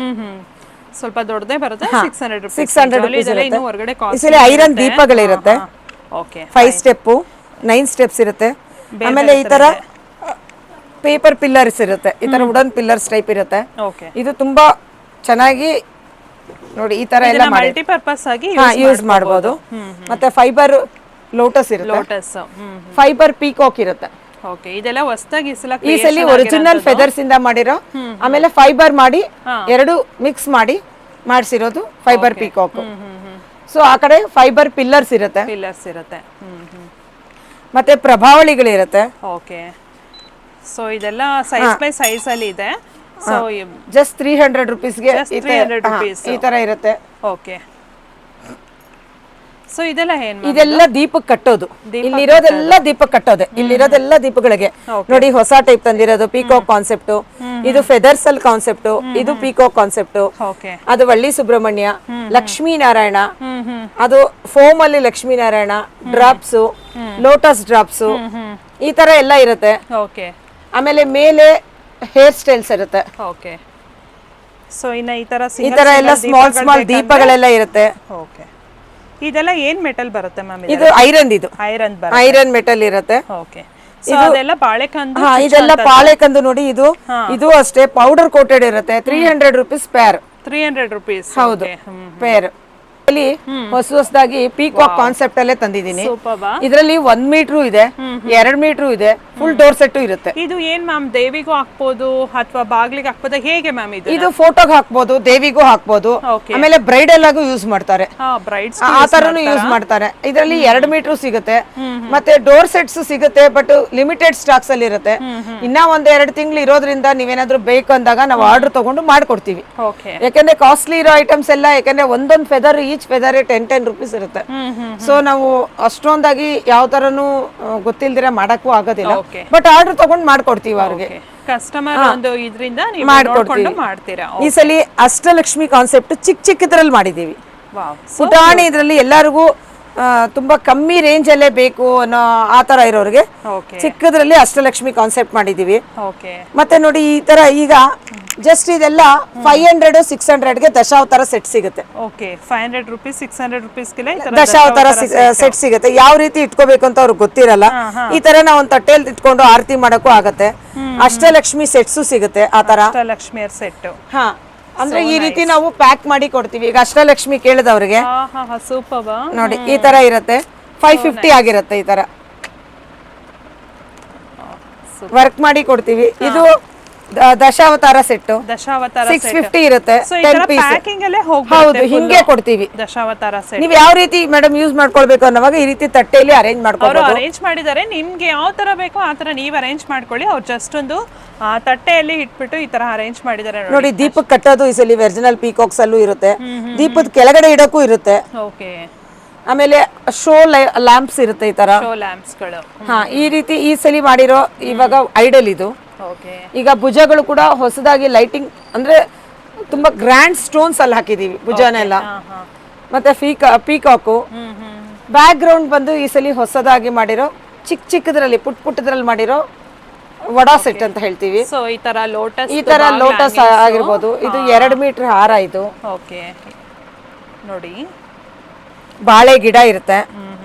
B: ಸ್ವಲ್ಪ ದೊಡ್ಡದೇ ಬರುತ್ತೆ, 600
A: ರೂಪೀಸ್ ಇರುತ್ತೆ. ಈ ಸಲ ಐರನ್ ದೀಪಗಳಿರುತ್ತೆ, 5 ಸ್ಟೆಪ್ 9 ಸ್ಟೆಪ್ಸ್ ಇರುತ್ತೆ. ಆಮೇಲೆ ಈ ತರ ಪೇಪರ್ ಪಿಲ್ಲರ್ಸ್ ಇರುತ್ತೆ, ಈ ತರ ವುಡನ್ ಪಿಲ್ಲರ್ಸ್ ಟೈಪ್ ಇರುತ್ತೆ. ಇದು ತುಂಬಾ ಚೆನ್ನಾಗಿ ನೋಡಿ, ಈ ತರ ಎಲ್ಲ
B: ಮಲ್ಟಿಪರ್ಪಸ್ ಆಗಿ
A: ಯೂಸ್ ಮಾಡಬಹುದು. ಮತ್ತೆ ಫೈಬರ್ ಲೋಟಸ್ ಇರುತ್ತೆ, ಫೈಬರ್ ಪೀಕಾಕ್ ಇರುತ್ತೆ.
B: ಇದೆಲ್ಲ ಹೊಸದಾಗಿ
A: ಈ ಸಲ ಒರಿಜಿನಲ್ ಫೆದರ್ಸ್ ಇಂದ ಮಾಡಿರೋ, ಆಮೇಲೆ ಫೈಬರ್ ಮಾಡಿ ಎರಡು ಮಿಕ್ಸ್ ಮಾಡಿ ಮಾಡಿಸಿರೋದು ಫೈಬರ್ ಪೀಕಾಕ್. ಸೊ ಆ ಕಡೆ ಫೈಬರ್ ಪಿಲ್ಲರ್ಸ್ ಇರುತ್ತೆ, ಮತ್ತೆ ಪ್ರಭಾವಳಿಗಳಿರುತ್ತೆ.
B: ಓಕೆ, ಸೊ ಇದೆಲ್ಲ ಸೈಜ್ ಬೈ ಸೈಜ್ ಅಲ್ಲಿ ಇದೆ. ಸೊ
A: ಜಸ್ಟ್ 300 ರೂಪೀಸ್ಗೆ ಈ ತರ ಇರುತ್ತೆ.
B: ಓಕೆ, ಸೊ ಇದೆಲ್ಲ
A: ಇದೆಲ್ಲ ದೀಪಕ್ಕೆ ಕಟ್ಟೋದು. ಇಲ್ಲಿರೋದೆಲ್ಲ ದೀಪಕ್ಕೆ ಕಟ್ಟೋದೆ. ಇಲ್ಲಿರೋದೆಲ್ಲ ದೀಪಗಳಿಗೆ ನೋಡಿ, ಹೊಸ ಟೈಪ್ ತಂದಿರೋದು ಪೀಕಾಕ್ ಕಾನ್ಸೆಪ್ಟ್. ಇದು ಫೆದರ್ಸ್ ಅಲ್ಲಿ ಕಾನ್ಸೆಪ್ಟ್, ಇದು ಪೀಕಾಕ್ ಕಾನ್ಸೆಪ್ಟ್. ಅದು ವಳ್ಳಿ ಸುಬ್ರಹ್ಮಣ್ಯ, ಲಕ್ಷ್ಮೀ ನಾರಾಯಣ, ಅದು ಫೋಮ್ ಅಲ್ಲಿ Lakshmi Narayana, drops, lotus drops, ಈ ತರ ಎಲ್ಲ ಇರುತ್ತೆ. ಆಮೇಲೆ ಮೇಲೆ ಹೇರ್ ಸ್ಟೈಲ್ಸ್ ಇರುತ್ತೆ.
B: ಸೊ ಇನ್ನ ಈ ತರ
A: ಈ ತರ ಎಲ್ಲ ಸ್ಮಾಲ್ ದೀಪಗಳೆಲ್ಲ ಇರುತ್ತೆ.
B: ಓಕೆ, ಇದೆಲ್ಲ ಏನ್ ಮೆಟಲ್ ಬರುತ್ತೆ ಮ್ಯಾಮ್?
A: ಇದು ಐರನ್, ಇದು ಐರನ್ ಮೆಟಲ್ ಇರುತ್ತೆ.
B: ಓಕೆ, ಸೊ ಅದೆಲ್ಲ ಬಾಳೆಕಂದು.
A: ಇದೆಲ್ಲ ಬಾಳೆಕಂದು ನೋಡಿ, ಇದು ಅಷ್ಟೇ ಪೌಡರ್ ಕೋಟೆಡ್ ಇರುತ್ತೆ. 300 rupees ಪೇರ್.
B: 300 rupees.
A: ಹೌದು, ಪೇರ್. ಇಲ್ಲಿ ಹೊಸದಾಗಿ ಪೀಕಾಕ್ ಕಾನ್ಸೆಪ್ಟ್ ಅಲ್ಲೇ ತಂದಿದ್ದೀನಿ. ಇದರಲ್ಲಿ 1 ಮೀಟರ್ ಇದೆ, 2 ಮೀಟರ್ ಇದೆ, ಫುಲ್ ಡೋರ್ ಸೆಟ್ ಇರುತ್ತೆ.
B: ಇದು ಏನ್ ಮ್ಯಾಮ್, ದೇವಿಗೂ ಹಾಕ್ಬೋದು ಅಥವಾ ಬಾಗ್ಲಿಗೆ ಹಾಕ್ಬೋದಾ, ಹೇಗೆ ಮ್ಯಾಮ್?
A: ಇದು ಫೋಟೋಗೆ ಹಾಕ್ಬೋದು, ದೇವಿಗೂ ಹಾಕ್ಬೋದು, ಆಮೇಲೆ ಬ್ರೈಡಲ್ ಆಗು ಯೂಸ್ ಮಾಡ್ತಾರೆ, ಆ ತರನು ಯೂಸ್ ಮಾಡ್ತಾರೆ. ಇದರಲ್ಲಿ 2 ಮೀಟರ್ ಸಿಗುತ್ತೆ, ಮತ್ತೆ ಡೋರ್ ಸೆಟ್ಸ್ ಸಿಗುತ್ತೆ, ಬಟ್ ಲಿಮಿಟೆಡ್ ಸ್ಟಾಕ್ಸ್ ಅಲ್ಲಿ ಇರುತ್ತೆ. ಇನ್ನ 1-2 ತಿಂಗಳು ಇರೋದ್ರಿಂದ ನೀವೇನಾದ್ರೂ ಬೇಕು ಅಂದಾಗ ನಾವು ಆರ್ಡರ್ ತಗೊಂಡು ಮಾಡ್ಕೊಡ್ತೀವಿ. ಯಾಕಂದ್ರೆ ಕಾಸ್ಟ್ಲಿ ಇರೋ ಐಟಮ್ಸ್ ಎಲ್ಲ, ಯಾಕಂದ್ರೆ ಒಂದೊಂದು ಫೆದರ್, ಈಚ್ ಫೆದರ್ 10 rupees ಇರುತ್ತೆ. ಸೊ ನಾವು ಅಷ್ಟೊಂದಾಗಿ ಯಾವ ತರನು ಗೊತ್ತಿಲ್ದಿರ ಮಾಡಕ್ಕೂ ಆಗೋದಿಲ್ಲ, ಬಟ್ ಆರ್ಡರ್ ತಗೊಂಡು ಮಾಡ್ಕೊಡ್ತೀವಿ ಅವ್ರಿಗೆ.
B: ಕಸ್ಟಮರ್ ಒಂದು ಇದರಿಂದ ಮಾಡ್ತೀರಾ.
A: ಈ ಸಲ ಅಷ್ಟಲಕ್ಷ್ಮಿ ಕಾನ್ಸೆಪ್ಟ್ ಚಿಕ್ಕದ್ರಲ್ಲಿ ಮಾಡಿದೀವಿ. ಪುಟಾಣಿ ಇದ್ರಲ್ಲಿ ಎಲ್ಲರಿಗೂ ತುಂಬಾ ಕಮ್ಮಿ ರೇಂಜ್ ಅಲ್ಲೇ ಬೇಕು ಅನ್ನೋ ಆ ತರ ಇರೋರಿಗೆ ಚಿಕ್ಕದ್ರಲ್ಲಿ ಅಷ್ಟಲಕ್ಷ್ಮಿ ಕಾನ್ಸೆಪ್ಟ್ ಮಾಡಿದೀವಿ. ಮತ್ತೆ ನೋಡಿ ಈ ತರ ಈಗ ಜಸ್ಟ್ ಇದೆಲ್ಲ 500-600 ಗೆ ದಶಾವತಾರ ಸೆಟ್ ಸಿಗುತ್ತೆ.
B: 500 rupees 600 rupees
A: ದಶಾವತಾರ ಸೆಟ್ ಸಿಗುತ್ತೆ. ಯಾವ ರೀತಿ ಇಟ್ಕೋಬೇಕು ಅಂತ ಅವ್ರಿಗೆ ಗೊತ್ತಿರಲ್ಲ. ಈ ತರ ನಾವು ಒಂದು ತಟ್ಟೆಯಲ್ಲಿ ಇಟ್ಕೊಂಡು ಆರತಿ ಮಾಡಕ್ಕೂ ಆಗತ್ತೆ. ಅಷ್ಟಲಕ್ಷ್ಮಿ ಸೆಟ್ಸು ಸಿಗುತ್ತೆ ಆ ತರ.
B: ಅಷ್ಟಲಕ್ಷ್ಮಿಯರ್ ಸೆಟ್.
A: ಹಾ, ಅಂದ್ರೆ ಈ ರೀತಿ ನಾವು ಪ್ಯಾಕ್ ಮಾಡಿ ಕೊಡ್ತೀವಿ. ಈಗ ಅಷ್ಟಲಕ್ಷ್ಮಿ ಕೇಳಿದವ್ರಿಗೆ ನೋಡಿ ಈ ತರ ಇರುತ್ತೆ. 550 ಆಗಿರುತ್ತೆ. ಈ ತರ ವರ್ಕ್ ಮಾಡಿ ಕೊಡ್ತೀವಿ. ಇದು ದಶಾವತಾರ ಸೆಟ್ 650 ಇರುತ್ತೆ. 10 ಪೀಸ್. ಹೌದು, ಹಿಂಗೆ ಕೊಡ್ತೀವಿ.
B: ದಶಾವತಾರ ಸೆಟ್
A: ನೀವು ಯಾವ ರೀತಿ ಮೇಡಮ್ ಯೂಸ್ ಮಾಡ್ಕೊಳ್ಬೇಕು ಅನ್ನೋವಾಗ ಈ ರೀತಿ ತಟ್ಟೆಯಲ್ಲಿ ಅರೇಂಜ್ ಮಾಡ್ಕೊಳ್ಬಹುದು.
B: ಅರೇಂಜ್ ಮಾಡಿದ್ದಾರೆ, ನಿಮ್ಗೆ ಯಾವ ತರ ಬೇಕೋ ಆ ತರ ನೀವು ಅರೇಂಜ್ ಮಾಡ್ಕೊಳ್ಳಿ. ಅವ್ರು ಜಸ್ಟ್ ಒಂದು ತಟ್ಟೆಯಲ್ಲಿ ಇಟ್ಬಿಟ್ಟು ಈ ತರ ಅರೇಂಜ್ ಮಾಡಿದ್ದಾರೆ
A: ನೋಡಿ. ದೀಪಕ್ ಕಟ್ಟೋದು ಈ ಸಲ ಒರಿಜಿನಲ್ ಪೀಕಾಕ್ಸ್ ಅಲ್ಲೂ ಇರುತ್ತೆ. ದೀಪದ ಕೆಳಗಡೆ ಇಡಕ್ಕೂ ಇರುತ್ತೆ.
B: ಓಕೆ,
A: ಆಮೇಲೆ ಶೋ ಲ್ಯಾಂಪ್ಸ್ ಇರುತ್ತೆ ಈ ತರ.
B: ಶೋ ಲ್ಯಾಂಪ್ಸ್ ಗಳು.
A: ಹಾ, ಈ ರೀತಿ ಈ ಸಲ ಮಾಡಿರೋ ಇವಾಗ ಐಡಲ್ ಇದು. ಈಗ ಭುಜಗಳು ಕೂಡ ಹೊಸದಾಗಿ ಲೈಟಿಂಗ್, ಅಂದ್ರೆ ತುಂಬಾ ಗ್ರ್ಯಾಂಡ್ ಸ್ಟೋನ್ಸ್ ಅಲ್ಲಿ ಹಾಕಿದೀವಿ ಭುಜನೆಲ್ಲ. ಮತ್ತೆ ಪೀಕಾಕು ಬ್ಯಾಕ್ ಗ್ರೌಂಡ್ ಬಂದು ಈ ಸಲ ಹೊಸದಾಗಿ ಮಾಡಿರೋ ಚಿಕ್ಕದ್ರಲ್ಲಿ ಪುಟ್ಟದ್ರಲ್ಲಿ ಮಾಡಿರೋ ವಡಾ ಸೆಟ್ ಅಂತ ಹೇಳ್ತೀವಿ.
B: ಈ ತರ
A: ಲೋಟಸ್ ಆಗಿರ್ಬೋದು. ಇದು 2 ಮೀಟರ್ ಹಾರ. ಇದು
B: ನೋಡಿ,
A: ಬಾಳೆ ಗಿಡ ಇರುತ್ತೆ.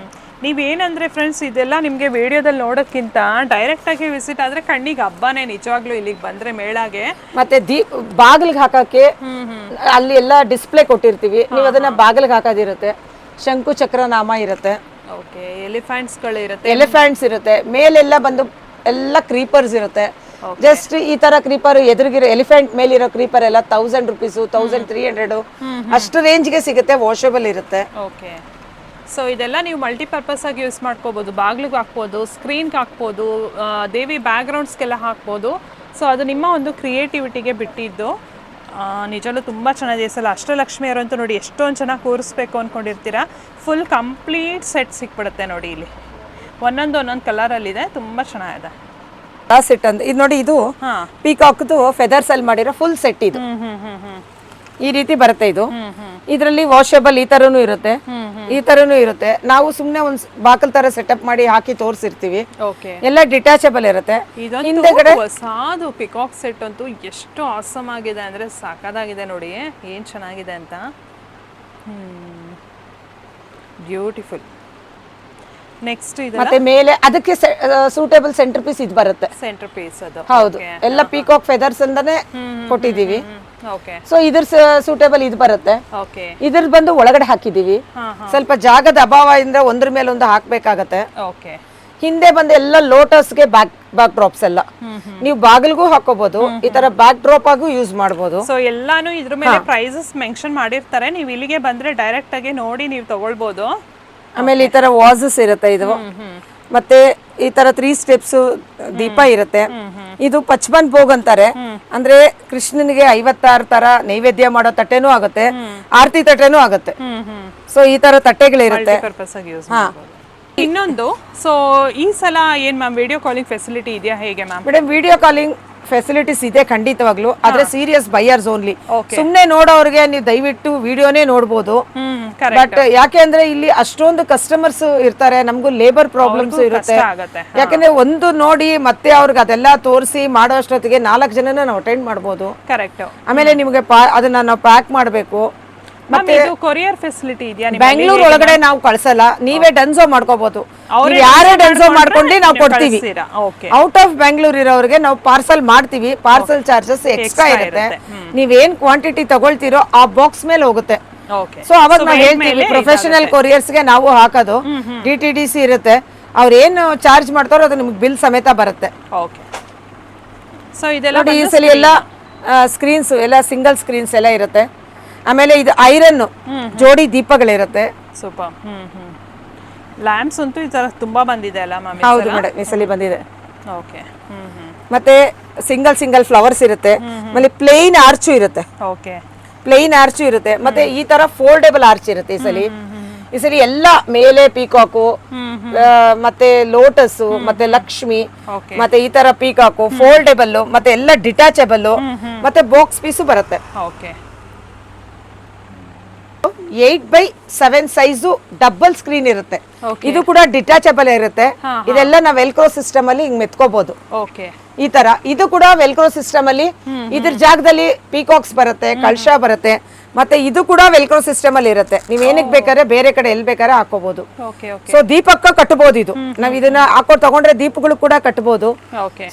B: ನೀವೇನಂದ್ರೆ ಫ್ರೆಂಡ್ಸ್, ಇದೆಲ್ಲ ನಿಮ್ಗೆ ವಿಡಿಯೋದಲ್ಲಿ ನೋಡೋಕ್ಕಿಂತ ಡೈರೆಕ್ಟ್ ಆಗಿ ವಿಸಿಟ್ ಆದ್ರೆ ಕಣ್ಣಿಗೆ ಹಬ್ಬನೇ ನಿಜವಾಗ್ಲೂ ಇಲ್ಲಿಗೆ ಬಂದ್ರೆ ಮೇಳಾಗೆ.
A: ಮತ್ತೆ ಬಾಗಿಲಿಗೆ ಹಾಕಕ್ಕೆ ಅಲ್ಲಿ ಎಲ್ಲ ಡಿಸ್ಪ್ಲೇ ಕೊಟ್ಟಿರ್ತೀವಿ. ನೀವು ಅದನ್ನ ಬಾಗಿಲಿಗೆ ಹಾಕೋದಿರುತ್ತೆ. ಶಂಕು ಚಕ್ರ ನಾಮ ಇರುತ್ತೆ. ಎಲಿಫೆಂಟ್ಸ್ ಇರುತ್ತೆ. ಮೇಲೆಲ್ಲ ಬಂದು ಎಲ್ಲ ಕ್ರೀಪರ್ಸ್ ಇರುತ್ತೆ. ಜಸ್ಟ್ ಈ ತರ ಕ್ರೀಪರ್ ಎದುರಿಗಿರೋ ಎಲಿಫೆಂಟ್ ಮೇಲಿರೋ ಕ್ರೀಪರ್ ಎಲ್ಲ 1000 rupees 1300 ಅಷ್ಟು ರೇಂಜ್ಗೆ ಸಿಗುತ್ತೆ. ವಾಷಬಲ್ ಇರುತ್ತೆ.
B: ಸೊ ಇದೆಲ್ಲ ನೀವು ಮಲ್ಟಿಪರ್ಪಸ್ ಆಗಿ ಯೂಸ್ ಮಾಡ್ಕೋಬಹುದು. ಬಾಗ್ಲಿಗೆ ಹಾಕ್ಬೋದು, ಸ್ಕ್ರೀನ್ಗೆ ಹಾಕ್ಬೋದು, ದೇವಿ ಬ್ಯಾಕ್ಗ್ರೌಂಡ್ಸ್ಗೆಲ್ಲ ಹಾಕ್ಬೋದು. ಸೊ ಅದು ನಿಮ್ಮ ಒಂದು ಕ್ರಿಯೇಟಿವಿಟಿಗೆ ಬಿಟ್ಟಿದ್ದು. ನಿಜವೂ ತುಂಬ ಚೆನ್ನಾಗಿದೆ. ಸಲ ಅಷ್ಟಲಕ್ಷ್ಮಿಯರಂತೂ ನೋಡಿ ಎಷ್ಟೊಂದು ಚೆನ್ನಾಗಿ ಕೂರಿಸ್ಬೇಕು ಅಂದ್ಕೊಂಡಿರ್ತೀರಾ. ಫುಲ್ ಕಂಪ್ಲೀಟ್ ಸೆಟ್ ಸಿಕ್ಬಿಡುತ್ತೆ ನೋಡಿ. ಇಲ್ಲಿ ಒಂದೊಂದು ಕಲರಲ್ಲಿದೆ, ತುಂಬ ಚೆನ್ನಾಗಿದೆ
A: ಸೆಟ್ ಅಂತ. ಇದು ನೋಡಿ, ಇದು ಪೀಕಾಕ್ದು ಫೆದರ್ಸ್ ಅಲ್ಲಿ ಮಾಡಿರೋ ಫುಲ್ ಸೆಟ್. ಇದು ಈ ರೀತಿ ಬರುತ್ತೆ. ಇದು ಇದರಲ್ಲಿ ವಾಷಬಲ್ ಈ ತರನು ಇರುತ್ತೆ, ಈ ತರನು ಇರುತ್ತೆ. ನಾವು ಸುಮ್ನೆ ಒಂದ್ ಬಾಕಲ್ ತರ ಸೆಟಪ್ ಮಾಡಿ ಹಾಕಿ ತೋರಿಸಿರ್ತೀವಿ. ಎಲ್ಲ ಡಿಟ್ಯಾಚಬಲ್ ಇರುತ್ತೆ.
B: ಹಿಂದೆಗಡೆ ಸಾದು ಪಿಕಾಕ್ ಸೆಟ್ ಅಂತೂ ಎಷ್ಟು ಆಸಮ್ ಆಗಿದೆ ಅಂದ್ರೆ ಸಾಕಾಗಿದೆ ನೋಡಿ, ಏನ್ ಚೆನ್ನಾಗಿದೆ ಅಂತ. ಬ್ಯೂಟಿಫುಲ್. ನೆಕ್ಸ್ಟ್
A: ಮತ್ತೆ ಮೇಲೆ ಅದಕ್ಕೆ ಸೂಟೇಬಲ್ ಸೆಂಟರ್ ಪೀಸ್ ಇದು ಬರುತ್ತೆ.
B: ಸೆಂಟರ್ ಪೀಸ್ ಅದು
A: ಹೌದು, ಎಲ್ಲ ಪೀಕಾಕ್ ಫೆದರ್ಸ್ ಅಂತಾನೆ ಕೊಟ್ಟಿದೀವಿ. ಸೊ ಇದ್ರ ಸೂಟೇಬಲ್ ಇದು ಬರುತ್ತೆ. ಇದ್ರ ಬಂದು ಒಳಗಡೆ ಹಾಕಿದೀವಿ. ಸ್ವಲ್ಪ ಜಾಗದ ಅಭಾವ ಇಂದ ಒಂದ್ರ ಮೇಲೆ ಒಂದು ಹಾಕ್ಬೇಕಾಗತ್ತೆ. ಹಿಂದೆ ಬಂದು ಎಲ್ಲ ಲೋಟಸ್ಗೆ ಬ್ಯಾಕ್ ಡ್ರಾಪ್ಸ್ ಎಲ್ಲ ನೀವು ಬಾಗಿಲ್ಗೂ ಹಾಕೋಬಹುದು. ಈ ತರ ಬ್ಯಾಕ್ ಡ್ರಾಪ್ ಆಗು ಯೂಸ್ ಮಾಡಬಹುದು.
B: ಸೊ ಎಲ್ಲಾನು ಇದ್ರ ಮೇಲೆ ಪ್ರೈಸಸ್ ಮೆನ್ಷನ್ ಮಾಡಿರ್ತಾರೆ. ನೀವು ಇಲ್ಲಿಗೆ ಬಂದ್ರೆ ಡೈರೆಕ್ಟ್ ಆಗಿ ನೋಡಿ ನೀವು ತಗೊಳ್ಬಹುದು.
A: ಆಮೇಲೆ ಈ ತರ ವಾಸಸ್ ಇರುತ್ತೆ. ಇದು ಮತ್ತೆ ಈ ತರ 3 ಸ್ಟೆಪ್ಸ್ ದೀಪ ಇರುತ್ತೆ. ಇದು ಪಚ್ಮನ್ ಭೋಗ್ ಅಂತಾರೆ. ಅಂದ್ರೆ ಕೃಷ್ಣನಿಗೆ 56 ತರ ನೈವೇದ್ಯ ಮಾಡೋ ತಟ್ಟೆನೂ ಆಗುತ್ತೆ, ಆರತಿ ತಟ್ಟೆನೂ ಆಗುತ್ತೆ. ಸೊ ಈ ತರ ತಟ್ಟೆಗಳಿರುತ್ತೆ.
B: ಇನ್ನೊಂದು, ಸೊ ಈ ಸಲ ಏನ್ ಮ್ಯಾಮ್ ವಿಡಿಯೋ ಕಾಲಿಂಗ್ ಫೆಸಿಲಿಟಿ ಇದೆಯಾ ಹೇಗೆ ma'am?
A: Madam video calling facilities ಇದೆ ಖಂಡಿತವಾಗ್ಲು, ಆದ್ರೆ ಸೀರಿಯಸ್ ಬೈಯರ್ಸ್ ಓನ್ಲಿ.
B: Okay.
A: ಸುಮ್ನೆ ನೋಡೋರ್ಗೆ ನೀವು ದಯವಿಟ್ಟು ವಿಡಿಯೋನೇ ನೋಡ್ಬೋದು. ಬಟ್ ಯಾಕೆ ಅಂದ್ರೆ ಇಲ್ಲಿ ಅಷ್ಟೊಂದು ಕಸ್ಟಮರ್ಸ್ ಇರ್ತಾರೆ, ನಮಗೂ ಲೇಬರ್ ಪ್ರಾಬ್ಲಮ್ಸ್ ಇರುತ್ತೆ.
B: ಆಗುತ್ತೆ.
A: ಯಾಕಂದ್ರೆ ಒಂದು ನೋಡಿ ಮತ್ತೆ ಅವ್ರಿಗೆ ಅದೆಲ್ಲ ತೋರಿಸಿ ಮಾಡೋ ಅಷ್ಟೊತ್ತಿಗೆ 4 ಜನನ ನಾವು ಅಟೆಂಡ್ ಮಾಡ್ಬೋದು.
B: ಕರೆಕ್ಟ್.
A: ಆಮೇಲೆ ನಿಮಗೆ ಅದನ್ನ ನಾವು ಪ್ಯಾಕ್ ಮಾಡಬೇಕು.
B: ಮತ್ತೆ ಇದು ಕೊರಿಯರ್ ಫೆಸಿಲಿಟಿ ಇದೆಯಾ?
A: ಬೆಂಗಳೂರು ಒಳಗಡೆ ನಾವು ಕಳ್ಸಲ್ಲ, ನೀವೇ ಡನ್ಸೋ ಮಾಡ್ಕೋಬಹುದು. ಯಾರೇ ಡನ್ಸೋ ಮಾಡ್ಕೊಂಡು ನಾವು ಕೊಡ್ತೀವಿ. ಔಟ್ ಆಫ್ ಬೆಂಗಳೂರು ಇರೋರಿಗೆ ನಾವು ಪಾರ್ಸಲ್ ಮಾಡ್ತೀವಿ. ಪಾರ್ಸಲ್ ಚಾರ್ಜಸ್ ಎಕ್ಸ್ಟ್ರಾ ಇರುತ್ತೆ. ನೀವೇನ್ ಕ್ವಾಂಟಿಟಿ ತಗೊಳ್ತೀರೋ ಆ ಬಾಕ್ಸ್ ಮೇಲೆ ಹೋಗುತ್ತೆ. ಸೊ ಅವಾಗ ನಾವು ಹೇಳ್ತೀವಿ ಪ್ರೊಫೆಷನಲ್ ಕೊರಿಯರ್ಸ್ಗೆ ನಾವು ಹಾಕೋದು DTDC ಇರುತ್ತೆ. ಅವ್ರು ಏನು ಚಾರ್ಜ್ ಮಾಡ್ತಾರೋ ಅದು ನಿಮ್ಗೆ ಬಿಲ್ ಸಮೇತ ಬರುತ್ತೆ.
B: ಸೊ ಇದೆಲ್ಲ
A: ನೋಡಿ ಈ ಸಲ ಎಲ್ಲ ಸ್ಕ್ರೀನ್ಸ್ ಎಲ್ಲ ಸಿಂಗಲ್ ಸ್ಕ್ರೀನ್ಸ್ ಎಲ್ಲ ಇರುತ್ತೆ. ಆಮೇಲೆ ಇದು ಐರನ್ ಜೋಡಿ ದೀಪಗಳಿರುತ್ತೆ.
B: ಸೂಪರ್. ಲ್ಯಾಂಪ್ಸ್ ಅಂತೂ ಈ ತರ ತುಂಬಾ ಬಂದಿದೆ ಅಲ್ಲ ಮ್ಯಾಮ್?
A: ಹೌದು ಮೇಡಮ್, ಈ ಸಲ ಬಂದಿದೆ.
B: ಓಕೆ.
A: ಮತ್ತೆ ಸಿಂಗಲ್ ಫ್ಲವರ್ಸ್ ಇರುತ್ತೆ. ಆಮೇಲೆ ಪ್ಲೇನ್ ಆರ್ಚು ಇರುತ್ತೆ.
B: ಓಕೆ.
A: ಪ್ಲೇನ್ ಆರ್ಚು ಇರುತ್ತೆ. ಮತ್ತೆ ಈ ತರ ಫೋಲ್ಡೇಬಲ್ ಆರ್ಚ್ ಇರುತ್ತೆ ಈ ಸಲ ಎಲ್ಲ ಮೇಲೆ ಪೀಕಾಕು, ಮತ್ತೆ ಲೋಟಸ್, ಮತ್ತೆ ಲಕ್ಷ್ಮಿ, ಮತ್ತೆ ಈ ತರ ಪೀಕಾಕು ಫೋಲ್ಡೇಬಲ್, ಮತ್ತೆ ಎಲ್ಲ ಡಿಟ್ಯಾಚಬಲ್, ಮತ್ತೆ ಬಾಕ್ಸ್ ಪೀಸು ಬರುತ್ತೆ.
B: Okay.
A: 8x7 size double screen ಇರುತ್ತೆ. ಇದು ಕೂಡ ಡಿಟ್ಯಾಚಬಲ್ ಇರುತ್ತೆ. ಇದೆಲ್ಲ ನಾವು ವೆಲ್ಕ್ರೋ ಸಿಸ್ಟಮ್ ಅಲ್ಲಿ ಹಿಂಗ್ ಮೆತ್ಕೋಬಹುದು.
B: ಓಕೆ.
A: ಈ ತರ ಇದು ಕೂಡ ವೆಲ್ಕ್ರೋ ಸಿಸ್ಟಮ್ ಅಲ್ಲಿ ಇದ್ರ ಜಾಗದಲ್ಲಿ ಪೀಕಾಕ್ಸ್ ಬರುತ್ತೆ, ಕಳಶ ಬರುತ್ತೆ. ಮತ್ತೆ ಇದು ಕೂಡ ವೆಲ್ಕ್ರೋ ಸಿಸ್ಟಮ್ ಅಲ್ಲಿ ಇರುತ್ತೆ. ನೀವ್ ಏನಕ್ಕೆ ಬೇಕಾದ್ರೆ ಬೇರೆ ಕಡೆ ಎಲ್ಲಿ ಬೇಕಾದ್ರೆ ಹಾಕೋಬಹುದು. ಸೊ ದೀಪಕ್ಕ ಕಟ್ಟಬಹುದು. ಇದು ನಾವ್ ಇದನ್ನ ಹಾಕೊಂಡು ತಗೊಂಡ್ರೆ ದೀಪಗಳು ಕೂಡ ಕಟ್ಟಬಹುದು.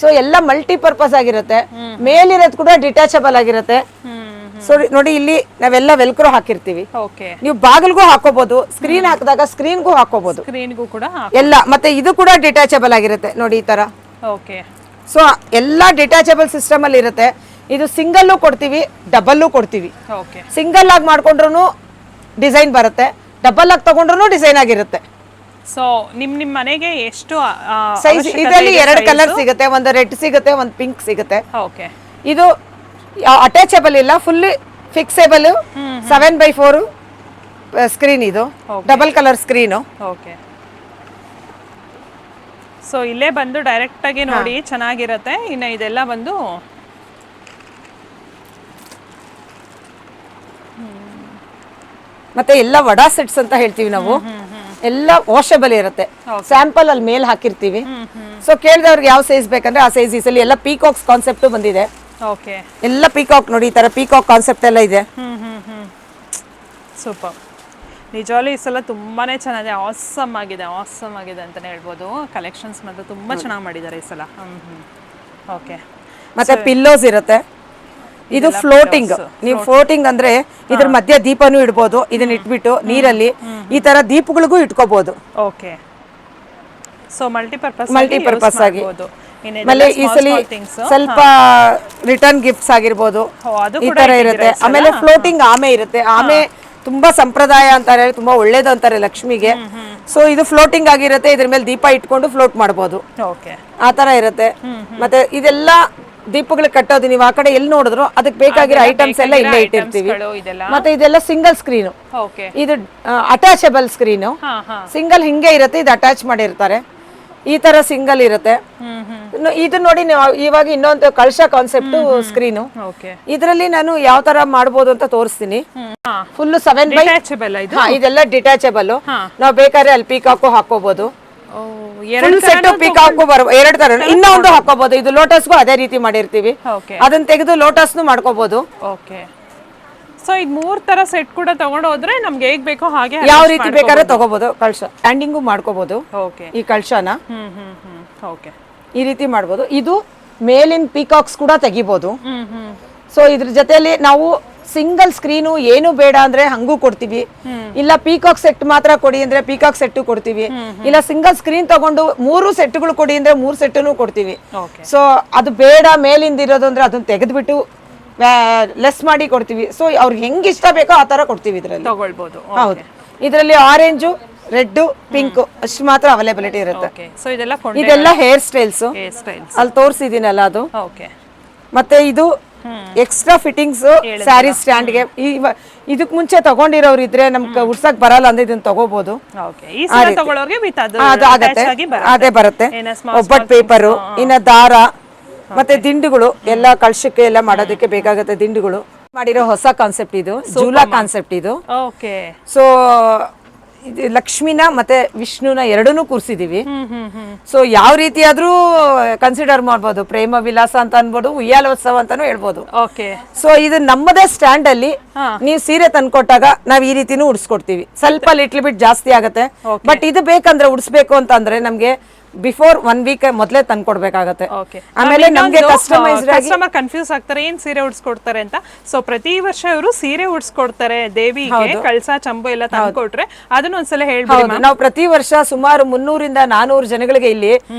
A: ಸೊ ಎಲ್ಲ ಮಲ್ಟಿಪರ್ಪಸ್ ಆಗಿರುತ್ತೆ. ಮೇಲಿರೋದು ಕೂಡ ಡಿಟ್ಯಾಚಬಲ್ ಆಗಿರುತ್ತೆ. ಸೊ ನೋಡಿ ಇಲ್ಲಿ ನಾವೆಲ್ಲ ವೆಲ್ಕ್ರೋ ಹಾಕಿರ್ತೀವಿ. ನೀವು ಬಾಗಿಲ್ಗೂ ಹಾಕೋಬಹುದು, ಸ್ಕ್ರೀನ್ ಹಾಕಿದಾಗ ಸ್ಕ್ರೀನ್ಗೂ ಹಾಕೋಬಹುದು,
B: ಸ್ಕ್ರೀನ್ಗೂ ಕೂಡ
A: ಎಲ್ಲ. ಮತ್ತೆ ಇದು ಕೂಡ ಡಿಟ್ಯಾಚಬಲ್ ಆಗಿರುತ್ತೆ ನೋಡಿ ಈ ತರ.
B: ಓಕೆ.
A: ಸೊ ಎಲ್ಲ ಡಿಟ್ಯಾಚಬಲ್ ಸಿಸ್ಟಮ್ ಅಲ್ಲಿ ಇರುತ್ತೆ. ಇದು ಸಿಂಗಲ್ಲು ಕೊಡ್ತೀವಿ, ಡಬಲ್ಲು ಕೊಡ್ತೀವಿ. ಸಿಂಗಲ್ ಆಗಿ ಮಾಡ್ಕೊಂಡ್ರು ಡಿಸೈನ್ ಬರುತ್ತೆ, ಡಬಲ್ ಆಗಿ ತಗೊಂಡ್ರು ಡಿಸೈನ್ ಆಗಿರುತ್ತೆ.
B: ಸೊ ನಿಮ್ ಮನೆಗೆ ಎಷ್ಟು
A: ಸೈಜ್? ಇದರಲ್ಲಿ 2 ಕಲರ್ ಸಿಗುತ್ತೆ, ಒಂದು ರೆಡ್ ಸಿಗುತ್ತೆ, ಒಂದು ಪಿಂಕ್ ಸಿಗುತ್ತೆ.
B: ಓಕೆ.
A: ಇದು ಅಟ್ಯಾಚಬಲ್ ಇಲ್ಲ, ಫುಲ್ಲಿ ಫಿಕ್ಸೇಬಲ್ 7x4 ಸ್ಕ್ರೀನ್. ಇದು double colour screen.
B: Okay. So ಇಲ್ಲೇ ಬಂದು ಡೈರೆಕ್ಟ್ ಆಗಿ ನೋಡಿ ಚೆನ್ನಾಗಿರುತ್ತೆ. ಇನ್ನು ಇದೆಲ್ಲ ಬಂದು
A: ಮತ್ತೆ ಎಲ್ಲ ವಡಾ ಸೆಟ್ಸ್ ಅಂತ ಹೇಳ್ತೀವಿ ನಾವು. ಎಲ್ಲ ವಾಷಬಲ್ ಇರುತ್ತೆ. ಸ್ಯಾಂಪಲ್ ಅಲ್ಲಿ ಮೇಲ್ ಹಾಕಿರ್ತೀವಿ. ಸೊ ಕೇಳಿದವ್ರಿಗೆ ಯಾವ ಸೈಜ್ ಬೇಕಂದ್ರೆ ಆ ಸೈಜ್. ಈ ಸಲ ಎಲ್ಲ ಪೀಕಾಕ್ಸ್ ಕಾನ್ಸೆಪ್ಟ್ ಬಂದಿದೆ.
B: ಓಕೆ.
A: ಎಲ್ಲ ಪೀಕಾಕ್ ನೋಡಿ, ಈ ತರ ಪೀಕಾಕ್ ಕಾನ್ಸೆಪ್ಟ್ ಎಲ್ಲ ಇದೆ.
B: ಸೂಪರ್. ನಿಜವಾಗ್ಲೂ ಈ ಸಲ ತುಂಬಾನೇ ಚೆನ್ನಾಗಿದೆ. ಆಸಮ್ ಆಗಿದೆ ಅಂತಾನೆ ಹೇಳ್ಬೋದು. ಕಲೆಕ್ಷನ್ಸ್ ಮಾತ್ರ ತುಂಬಾ ಚೆನ್ನಾಗಿ ಮಾಡಿದ್ದಾರೆ ಈ ಸಲ. ಓಕೆ.
A: ಮತ್ತೆ ಪಿಲ್ಲೋಸ್ ಇರುತ್ತೆ. ಇದು ಫ್ಲೋಟಿಂಗ್. ನೀವು ಫ್ಲೋಟಿಂಗ್ ಅಂದ್ರೆ ಇದ್ರ ಮಧ್ಯೆ ದೀಪನೂ ಇಡ್ಬೋದು. ಇದನ್ನ ಇಟ್ಬಿಟ್ಟು ನೀರಲ್ಲಿ ಈ ತರ ದೀಪಗಳಿಗೂ ಇಟ್ಕೋಬಹುದು.
B: ಓಕೆ. ಸೊ ಮಲ್ಟಿಪರ್ಪಸ್
A: ಆಗಿ. ಆಮೇಲೆ ಈ ಸಲ ಸ್ವಲ್ಪ ರಿಟರ್ನ್ ಗಿಫ್ಟ್ಸ್ ಆಗಿರ್ಬೋದು, ಈ ತರ ಇರುತ್ತೆ. ಆಮೇಲೆ ಫ್ಲೋಟಿಂಗ್ ಆಮೆ ಇರುತ್ತೆ. ಆಮೆ ತುಂಬಾ ಸಂಪ್ರದಾಯ ಅಂತಾರೆ, ತುಂಬಾ ಒಳ್ಳೇದು ಅಂತಾರೆ ಲಕ್ಷ್ಮಿಗೆ. ಸೊ ಇದು ಫ್ಲೋಟಿಂಗ್ ಆಗಿರುತ್ತೆ. ಇದ್ರ ಮೇಲೆ ದೀಪ ಇಟ್ಕೊಂಡು ಫ್ಲೋಟ್ ಮಾಡಬಹುದು. ಆ ತರ ಇರುತ್ತೆ. ಮತ್ತೆ ಇದೆಲ್ಲ ದೀಪಗಳು ಕಟ್ಟೋದು ನೀವು ಆ ಕಡೆ ಎಲ್ಲಿ ನೋಡಿದ್ರು ಅದಕ್ಕೆ ಬೇಕಾಗಿರೋ ಐಟಮ್ಸ್ ಎಲ್ಲ ಇಲ್ಲೇ ಇಟ್ಟಿರ್ತೀವಿ. ಮತ್ತೆ ಇದೆಲ್ಲ ಸಿಂಗಲ್ ಸ್ಕ್ರೀನು. ಇದು ಅಟ್ಯಾಚಬಲ್ ಸ್ಕ್ರೀನು. ಸಿಂಗಲ್ ಹಿಂಗೆ ಇರುತ್ತೆ, ಇದು ಅಟ್ಯಾಚ್ ಮಾಡಿರ್ತಾರೆ. ಈ ತರ ಸಿಂಗಲ್ ಇರುತ್ತೆ. ಇದು ನೋಡಿ ಇವಾಗ ಇನ್ನೊಂದು ಕಳಶ ಕಾನ್ಸೆಪ್ಟ್ ಸ್ಕ್ರೀನು. ಇದರಲ್ಲಿ ನಾನು ಯಾವ ತರ ಮಾಡ್ಬೋದು ಅಂತ ತೋರಿಸ್ತೀನಿ. Full 7x. ಇದೆಲ್ಲ ಡಿಟ್ಯಾಚಬಲ್. ನಾವು ಬೇಕಾದ್ರೆ ಅಲ್ಲಿ ಪೀಕಾಕು ಹಾಕೋಬಹುದು. ಫುಲ್ ಸೆಟ್ ಪೀಕಾಕು ಬರಬಹುದು. 2 ತರ ಇನ್ನೊಂದು ಹಾಕೋಬಹುದು. ಇದು ಲೋಟಸ್ಗೂ ಅದೇ ರೀತಿ ಮಾಡಿರ್ತೀವಿ. ಅದನ್ನ ತೆಗೆದು ಲೋಟಸ್ನು ಮಾಡ್ಕೋಬಹುದು.
B: ಸೊ ಇದು 3 ತರ ಸೆಟ್ ಕೂಡ ತಗೊಂಡು ಹೋದ್ರೆ ನಮ್ಗೆ ಹೇಗ್ ಬೇಕೋ ಹಾಗೆ
A: ಯಾವ ರೀತಿ ಬೇಕಾದ್ರೆ ತಗೋಬಹುದು. ಕಳಶ ಸ್ಟ್ಯಾಂಡಿಂಗು ಮಾಡ್ಕೋಬಹುದು. ಈ ಕಳಶನ ಈ ರೀತಿ ಮಾಡ್ಬೋದು. ಇದು ಮೇಲಿನ ಪೀಕಾಕ್ಸ್ ಕೂಡ ತೆಗಿಬಹುದು. ಸೊ ಇದ್ರ ಜೊತೆಲಿ ನಾವು ಸಿಂಗಲ್ ಸ್ಕ್ರೀನು ಏನು ಬೇಡ ಅಂದ್ರೆ ಹಂಗೂ ಕೊಡ್ತೀವಿ. ಇಲ್ಲ ಪೀಕಾಕ್ ಸೆಟ್ ಮಾತ್ರ ಕೊಡಿ ಅಂದ್ರೆ ಪೀಕಾಕ್ ಸೆಟ್ ಕೊಡ್ತೀವಿ. ಇಲ್ಲ ಸಿಂಗಲ್ ಸ್ಕ್ರೀನ್ ತಗೊಂಡು 3 ಸೆಟ್ಗಳು ಕೊಡಿ ಅಂದ್ರೆ 3 ಸೆಟ್ನು ಕೊಡ್ತೀವಿ. ಸೊ ಅದು ಬೇಡ ಮೇಲಿಂದ ಇರೋದು ಅಂದ್ರೆ ಅದನ್ನ ತೆಗೆದ್ಬಿಟ್ಟು ಲೆಸ್ ಮಾಡಿ ಕೊಡ್ತೀವಿ. ಸೊ ಅವ್ರಿಗೆ ಹೆಂಗ್ ಇಷ್ಟ ಬೇಕೋ ಆ ತರ ಕೊಡ್ತೀವಿ. ಇದ್ರಲ್ಲಿ ತಗೊಳ್ಬಹುದು. ಹೌದು. ಇದರಲ್ಲಿ ಆರೆಂಜು, ರೆಡ್, ಪಿಂಕ್ ಅಷ್ಟು ಮಾತ್ರ ಅವೈಲೇಬಿಲಿಟಿ ಇರುತ್ತೆ. ಇದೆಲ್ಲ ಹೇರ್ ಸ್ಟೈಲ್ಸ್ ಅಲ್ಲಿ ತೋರಿಸಿದೀನಲ್ಲ ಅದು. ಮತ್ತೆ ಇದು ಎಕ್ಸ್ಟ್ರಾ ಫಿಟ್ಟಿಂಗ್ಸ್ ಸ್ಯಾರಿ ಸ್ಟ್ಯಾಂಡ್ಗೆ. ಇದಕ್ ಮುಂಚೆ ತಗೊಂಡಿರೋರು ಇದ್ರೆ ನಮ್ಗೆ ಉಡ್ಸಕ್ ಬರಲ್ಲ ಅಂದ್ರೆ ಇದನ್ನ ತಗೋಬಹುದು.
B: ಈ ಸಲ ತಗೊಳ್ಳೋರ್ಗೆ ವಿತ್ ಅದು
A: ಆಗತ್ತೆ, ಅದೇ ಬರುತ್ತೆ. ಒಬ್ಬಟ್ ಪೇಪರು, ಇನ್ನ ದಾರ ಮತ್ತೆ ದಿಂಡುಗಳು ಎಲ್ಲ ಕಳ್ಸಕ್ಕೆ ಎಲ್ಲ ಮಾಡೋದಕ್ಕೆ ಬೇಕಾಗತ್ತೆ. ದಿಂಡುಗಳು ಮಾಡಿರೋ ಹೊಸ ಕಾನ್ಸೆಪ್ಟ್ ಇದು, ಜೂಲಾ ಕಾನ್ಸೆಪ್ಟ್ ಇದು.
B: ಓಕೆ.
A: ಸೊ ಇದು ಲಕ್ಷ್ಮಿನ ಮತ್ತೆ ವಿಷ್ಣುನ ಎರಡನ್ನೂ ಕೂರಿಸಿದೀವಿ. ಸೊ ಯಾವ ರೀತಿ ಆದ್ರೂ ಕನ್ಸಿಡರ್ ಮಾಡ್ಬೋದು, ಪ್ರೇಮ ವಿಲಾಸ ಅಂತ ಅನ್ಬೋದು, ಉಯ್ಯಾಲೋತ್ಸವ ಅಂತಾನು ಹೇಳ್ಬೋದು.
B: ಓಕೆ.
A: ಸೊ ಇದು ನಮ್ಮದೇ ಸ್ಟ್ಯಾಂಡ್ ಅಲ್ಲಿ ನೀವು ಸೀರೆ ತಂದ್ಕೊಟ್ಟಾಗ ನಾವ್ ಈ ರೀತಿನೂ ಉಡ್ಸ್ಕೊಡ್ತೀವಿ. ಸ್ವಲ್ಪ ಲಿಟ್ಲ್ ಬಿಟ್ ಜಾಸ್ತಿ ಆಗತ್ತೆ, ಬಟ್ ಇದು ಬೇಕಂದ್ರೆ ಉಡ್ಸ್ಬೇಕು ಅಂತ ಅಂದ್ರೆ ನಮ್ಗೆ ಬಿಫೋರ್ 1 ವೀಕ್ ಮೊದಲೇ ತಂದ್ಕೊಡ್ಬೇಕಾಗತ್ತೆ. ಆಮೇಲೆ ನಮ್ಗೆ
B: ಕಸ್ಟಮರ್ ಕನ್ಫ್ಯೂಸ್ ಆಗ್ತಾರೆ ಏನ್ ಸೀರೆ ಉಡ್ಸ್ಕೊಡ್ತಾರೆ ಅಂತ. ಸೊ ಪ್ರತಿ ವರ್ಷ ಇವರು ಸೀರೆ ಉಡ್ಸ್ಕೊಡ್ತಾರೆ ದೇವಿಗೆ, ಕಳಸ ಚಂಬು ಎಲ್ಲ ತಂದ್ಕೊಟ್ರೆ ಅದನ್ನ ಒಂದ್ಸಲ ಹೇಳ್ಬಿಡಿ.
A: ನಾವು ಪ್ರತಿ ವರ್ಷ ಸುಮಾರು 300 ರಿಂದ 400 ಜನಗಳಿಗೆ ಇಲ್ಲಿ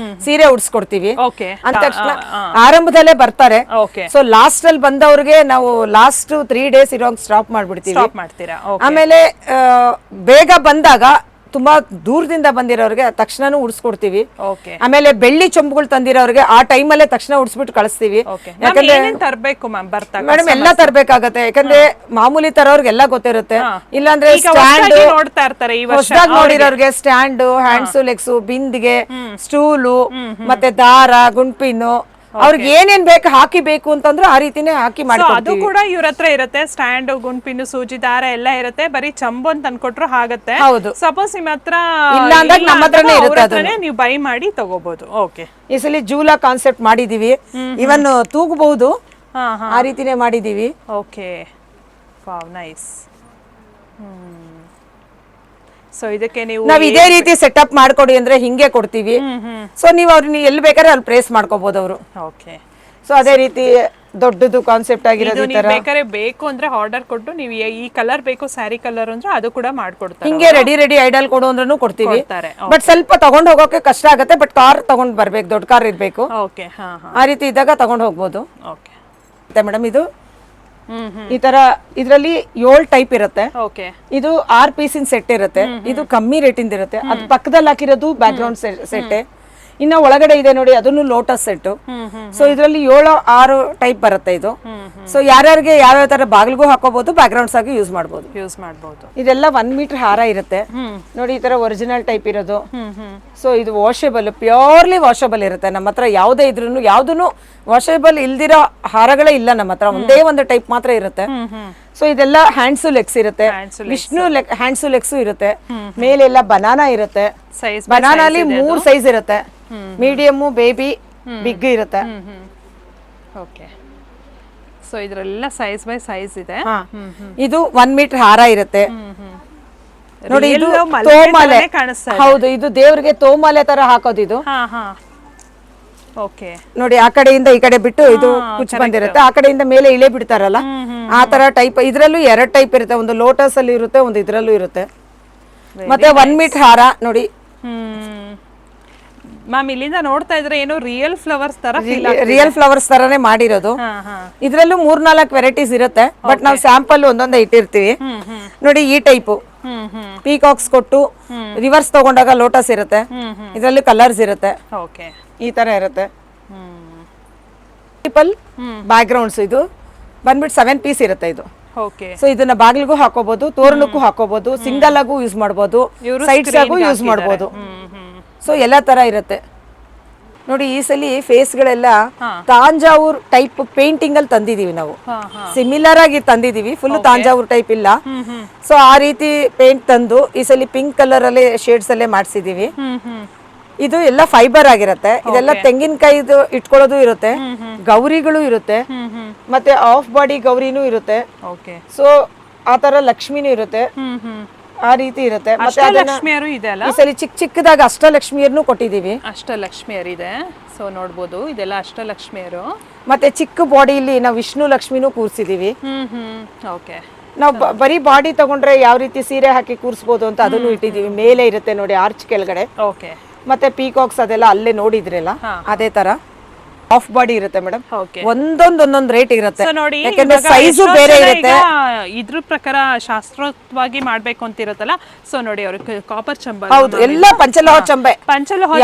A: ಸೀರೆ ಉಡ್ಸ್ಕೊಡ್ತೀವಿ. ಅಂದ ತಕ್ಷಣ ಆರಂಭದಲ್ಲೇ ಬರ್ತಾರೆ. ಸೊ ಲಾಸ್ಟ್ ಅಲ್ಲಿ ಬಂದವ್ರಿಗೆ ನಾವು ಲಾಸ್ಟ್ 3 ಡೇಸ್ ಇರೋ ಸ್ಟಾಪ್ ಮಾಡ್ಬಿಡ್ತೀವಿ. ಆಮೇಲೆ ಬೇಗ ಬಂದಾಗ ತುಂಬಾ ದೂರದಿಂದ ಬಂದಿರೋರಿಗೆ ತಕ್ಷಣನೂ ಉಡ್ಸ್ಕೊಡ್ತೀವಿ. ಆಮೇಲೆ ಬೆಳ್ಳಿ ಚೊಂಬುಗಳು ತಂದಿರೋರಿಗೆ ಆ ಟೈಮಲ್ಲೇ ತಕ್ಷಣ ಉಡ್ಸ್ಬಿಟ್ಟು ಕಳಿಸ್ತೀವಿ.
B: ಯಾಕಂದ್ರೆ ತರಬೇಕು ಮೇಡಮ್,
A: ಎಲ್ಲ ತರಬೇಕಾಗತ್ತೆ. ಯಾಕಂದ್ರೆ ಮಾಮೂಲಿ ತರೋರ್ಗೆಲ್ಲ ಗೊತ್ತಿರುತ್ತೆ, ಇಲ್ಲಾಂದ್ರೆ ಸ್ಟ್ಯಾಂಡ್
B: ನೋಡ್ತಾ ಇರ್ತಾರೆ.
A: ಹೊಸದಾಗಿ ನೋಡಿರೋರ್ಗೆ ಸ್ಟ್ಯಾಂಡ್, ಹ್ಯಾಂಡ್ಸು, ಲೆಗ್ಸು, ಬಿಂದಿಗೆ, ಸ್ಟೂಲು, ಮತ್ತೆ ದಾರ, ಗುಂಡ್ಪಿನ್ನು, ಅವ್ರಿಗೆ ಏನೇನ್ ಬೇಕು ಹಾಕಿಬೇಕು ಅಂತಂದ್ರೆ ಆ ರೀತಿನೇ ಹಾಕಿ ಮಾಡಿ.
B: ಅದು ಕೂಡ ಇವ್ರ ಹತ್ರ ಇರುತ್ತೆ, ಸ್ಟ್ಯಾಂಡ್, ಗುಂಡ್ಪಿನ್ನು, ಸೂಜಿ, ದಾರ ಎಲ್ಲ ಇರುತ್ತೆ. ಬರೀ ಚಂಬು ಅಂತ ಅನ್ಕೊಟ್ರು ಆಗತ್ತೆ. ಸಪೋಸ್ ನಿಮ್ ಹತ್ರ
A: ಇಲ್ಲ ಅಂದಾಗ ನಮ್ಮ ಹತ್ರನೇ ಇರುತ್ತೆ,
B: ನೀವು ಬೈ ಮಾಡಿ ತಗೋಬಹುದು. ಓಕೆ.
A: ಈ ಸಲ ಜೂಲಾ ಕಾನ್ಸೆಪ್ಟ್ ಮಾಡಿದೀವಿ, ಇವನ್ ತೂಗಬಹುದು, ಆ ರೀತಿನೇ ಮಾಡಿದೀವಿ.
B: Okay, wow, nice. ಸೊ ಇದಕ್ಕೆ
A: ನಾವ್ ಇದೇ ರೀತಿ ಸೆಟಪ್ ಮಾಡ್ಕೊಡಿ ಅಂದ್ರೆ ಹಿಂಗೆ ಕೊಡ್ತೀವಿ. ಸೊ ನೀವು ಅವ್ರನ್ನ ಎಲ್ಲಿ ಬೇಕಾದ್ರೆ ಅಲ್ಲಿ ಪ್ಲೇಸ್ ಮಾಡ್ಕೋಬಹುದು ಅವರು.
B: ಓಕೆ.
A: ಸೊ ಅದೇ ರೀತಿ ದೊಡ್ಡದು ಕಾನ್ಸೆಪ್ಟ್ ಆಗಿರೋದು
B: ಬೇಕಾದ್ರೆ ಬೇಕು ಅಂದ್ರೆ ಆರ್ಡರ್ ಕೊಟ್ಟು ನೀವು ಈ ಕಲರ್ ಬೇಕು ಸ್ಯಾರಿ ಕಲರ್ ಅಂದ್ರೆ ಅದು ಕೂಡ ಮಾಡ್ಕೊಡ್ತಾರೆ.
A: ಹಿಂಗೆ ರೆಡಿ ಐಡಲ್ ಕೊಡು ಅಂದ್ರೂ ಕೊಡ್ತೀವಿ. ಬಟ್ ಸ್ವಲ್ಪ ತಗೊಂಡ್ ಹೋಗೋಕೆ ಕಷ್ಟ ಆಗುತ್ತೆ, ಬಟ್ ಕಾರ್ ತಗೊಂಡ್ ಬರ್ಬೇಕು, ದೊಡ್ಡ ಕಾರ್ ಇರ್ಬೇಕು.
B: ಓಕೆ.
A: ಆ ರೀತಿ ಇದ್ದಾಗ ತಗೊಂಡ್ ಹೋಗ್ಬೋದು.
B: ಓಕೆ.
A: ಮತ್ತೆ ಮೇಡಮ್ ಇದು ಈ ತರ ಇದ್ರಲ್ಲಿ 7 ಟೈಪ್ ಇರುತ್ತೆ. ಇದು 6 ಪೀಸಿನ ಸೆಟ್ ಇರುತ್ತೆ. ಇದು ಕಮ್ಮಿ ರೇಟಿಂದ ಇರುತ್ತೆ. ಅದ್ ಪಕ್ಕದಲ್ಲಿ ಹಾಕಿರೋದು ಬ್ಯಾಕ್ ಗ್ರೌಂಡ್ ಸೆಟ್. ಇನ್ನ ಒಳಗಡೆ ಇದೆ ನೋಡಿ, ಅದನ್ನು ಲೋಟಸ್ ಸೆಟ್. ಸೊ ಇದ್ರಲ್ಲಿ 7-6 ಟೈಪ್ ಬರುತ್ತೆ ಇದು. ಸೊ ಯಾರ್ಯಾರಿಗೆ ಯಾವ್ಯಾವ ತರ ಬಾಗಿಲಿಗೂ ಹಾಕೋಬಹುದು, ಬ್ಯಾಕ್ ಗ್ರೌಂಡ್ಸ್ ಆಗಿ ಯೂಸ್ ಮಾಡಬಹುದು. ಇದೆಲ್ಲ 1 ಮೀಟರ್ ಹಾರ ಇರುತ್ತೆ ನೋಡಿ, ಈ ತರ ಒರಿಜಿನಲ್ ಟೈಪ್ ಇರೋದು. ಸೊ ಇದು ವಾಷೇಬಲ್, ಪ್ಯೂರ್ಲಿ ವಾಷೇಬಲ್ ಇರುತ್ತೆ. ನಮ್ಮ ಹತ್ರ ಯಾವುದೇ ಇದ್ರೂ ಯಾವ್ದನ್ನು ವಾಷೇಬಲ್ ಇಲ್ದಿರೋ ಹಾರಗಳೇ ಇಲ್ಲ ನಮ್ಮ ಹತ್ರ, ಒಂದೇ ಒಂದು ಟೈಪ್ ಮಾತ್ರ ಇರುತ್ತೆ. ಸೊ ಇದೆಲ್ಲ ಹ್ಯಾಂಡ್ಸು ಲೆಗ್ಸ್ ಇರುತ್ತೆ, ವಿಷ್ಣು ಹ್ಯಾಂಡ್ಸು ಲೆಗ್ಸು ಇರುತ್ತೆ. ಮೇಲೆಲ್ಲ ಬನಾನಾ ಇರುತ್ತೆ. ಬನಾನಲ್ಲಿ 3 ಸೈಜ್ ಇರುತ್ತೆ, ಮೀಡಿಯಮ್, ಬೇಬಿ, ಬಿಗ್ ಇರುತ್ತೆ.
B: ಓಕೆ. ಸೊ ಇದರೆಲ್ಲ ಸೈಜ್ ಬೈ ಸೈಜ್ ಇದೆ.
A: ಇದು 1 ಮೀಟರ್ ಹಾರ ಇರುತ್ತೆ ನೋಡಿ. ಇದು ತೋಮಾಲೆ, ಹೌದು, ಇದು ದೇವ್ರಿಗೆ ತೋಮಾಲೆ ತರ ಹಾಕೋದು ಇದು.
B: ಓಕೆ.
A: ನೋಡಿ ಆ ಕಡೆಯಿಂದ ಈ ಕಡೆ ಬಿಟ್ಟು ಇದು ಕುಚ್ ಬಂದಿರುತ್ತೆ, ಆ ಕಡೆಯಿಂದ ಮೇಲೆ ಇಳೆ ಬಿಡ್ತಾರಲ್ಲ ಆ ತರ ಟೈಪ್. ಇದ್ರಲ್ಲೂ 2 ಟೈಪ್ ಇರುತ್ತೆ, ಒಂದು ಲೋಟಸ್ ಅಲ್ಲಿ ಇರುತ್ತೆ, ಒಂದು ಇದ್ರಲ್ಲೂ ಇರುತ್ತೆ. ಮತ್ತೆ 1 ಮೀಟರ್ ಹಾರ ನೋಡಿ
B: ಮ್ಯಾಮ್. ಇಲ್ಲಿಂದ ನೋಡ್ತಾ ಇದ್ರೆ ಏನು ರಿಯಲ್ ಫ್ಲವರ್ಸ್ ತರ,
A: ರಿಯಲ್ ಫ್ಲವರ್ಸ್ ತರಾನೇ ಮಾಡಿರೋದು. ಇದ್ರಲ್ಲೂ 3-4 ವೆರೈಟೀಸ್ ಇರುತ್ತೆ, ಬಟ್ ನಾವು ಸ್ಯಾಂಪಲ್ ಒಂದೊಂದೇ ಇಟ್ಟಿರ್ತೀವಿ. ನೋಡಿ ಈ ಟೈಪು ಪೀಕಾಕ್ಸ್ ಕೊಟ್ಟು ರಿವರ್ಸ್ ತಗೊಂಡಾಗ ಲೋಟಸ್ ಇರುತ್ತೆ. ಇದ್ರಲ್ಲಿ ಕಲರ್ಸ್ ಇರುತ್ತೆ, ಈ ತರ ಇರುತ್ತೆ. ಬ್ಯಾಕ್ ಗ್ರೌಂಡ್ಸ್ ಇದು ಬಂದ್ಬಿಟ್ಟು 7 ಪೀಸ್ ಇರುತ್ತೆ ಇದು. ಸೊ ಇದನ್ನ ಬಾಗಿಲಿಗೂ ಹಾಕೋಬಹುದು, ತೋರಣಕ್ಕೂ ಹಾಕೋಬಹುದು, ಸಿಂಗಲ್ ಆಗು ಯೂಸ್ ಮಾಡಬಹುದು, ಸೈಡ್ಸ್ ಆಗು ಯೂಸ್ ಮಾಡಬಹುದು. ಸೊ ಎಲ್ಲಾ ತರ ಇರುತ್ತೆ ನೋಡಿ. ಈ ಸಲ ಫೇಸ್ ಗಳೆಲ್ಲ ತಾಂಜಾವೂರ್ ಟೈಪ್ ಪೇಂಟಿಂಗ್ ಅಲ್ಲಿ ತಂದಿದೀವಿ ನಾವು. ಸಿಮಿಲರ್ ಆಗಿ ತಂದಿದೀವಿ, ಫುಲ್ ತಾಂಜಾವೂರ್ ಟೈಪ್ ಇಲ್ಲ. ಸೊ ಆ ರೀತಿ ಪೇಂಟ್ ತಂದು ಈ ಸಲ ಪಿಂಕ್ ಕಲರ್ ಅಲ್ಲೇ ಶೇಡ್ಸ್ ಅಲ್ಲೇ ಮಾಡಿಸಿದೀವಿ. ಇದು ಎಲ್ಲ ಫೈಬರ್ ಆಗಿರುತ್ತೆ. ಇದೆಲ್ಲ ತೆಂಗಿನಕಾಯಿದು ಇಟ್ಕೊಳ್ಳೋದು ಇರುತ್ತೆ, ಗೌರಿಗಳು ಇರುತ್ತೆ, ಮತ್ತೆ ಆಫ್ ಬಾಡಿ ಗೌರಿನೂ ಇರುತ್ತೆ. ಸೊ ಆ ತರ ಲಕ್ಷ್ಮಿನೂ ಇರುತ್ತೆ, ಆ ರೀತಿ ಇರುತ್ತೆ. ಮತ್ತೆ
B: ಅಷ್ಟಲಕ್ಷ್ಮಿಯರು ಇದೆ ಅಲ್ಲ,
A: ಈ ಸಲ ಚಿಕ್ಕದಾಗಿ ಅಷ್ಟಲಕ್ಷ್ಮಿಯರ್ನು ಕೊಟ್ಟಿದೀವಿ.
B: ಅಷ್ಟಲಕ್ಷ್ಮಿಯರು ಇದೆ, ಸೊ ನೋಡ್ಬೋದು ಇದೆಲ್ಲ ಅಷ್ಟಲಕ್ಷ್ಮಿಯರು.
A: ಮತ್ತೆ ಚಿಕ್ಕ ಬಾಡಿಲಿ ನಾವು ವಿಷ್ಣು ಲಕ್ಷ್ಮಿನೂ ಕೂರ್ಸಿದೀವಿ.
B: ಓಕೆ.
A: ನಾವು ಬರೀ ಬಾಡಿ ತಗೊಂಡ್ರೆ ಯಾವ ರೀತಿ ಸೀರೆ ಹಾಕಿ ಕೂರ್ಸ್ಬೋದು ಅಂತ ಅದನ್ನು ಇಟ್ಟಿದೀವಿ. ಮೇಲೆ ಇರುತ್ತೆ ನೋಡಿ ಆರ್ಚ್ ಕೆಳಗಡೆ.
B: ಓಕೆ.
A: ಮತ್ತೆ ಪೀಕಾಕ್ಸ್ ಅದೆಲ್ಲ ಅಲ್ಲೇ ನೋಡಿದ್ರಲ್ಲ ಅದೇ ತರ ಆಫ್ ಬಾಡಿ ಇರುತ್ತೆ ಮೇಡಮ್. ಒಂದೊಂದೊಂದೊಂದು ರೇಟ್ ಇರುತ್ತೆ, ಯಾಕಂದ್ರೆ ಸೈಜು ಬೇರೆ ಇರುತ್ತೆ.
B: ಇದ್ರ ಪ್ರಕಾರ ಶಾಸ್ತ್ರೋಕ್ತವಾಗಿ ಮಾಡ್ಬೇಕು ಅಂತ ಇರುತ್ತಲ್ಲ. ಸೊ ನೋಡಿ ಅವ್ರಿಗೆ ಕಾಪರ್ ಚಂಬ,
A: ಹೌದು, ಎಲ್ಲ ಪಂಚಲೋಹ ಚಂಬೆ,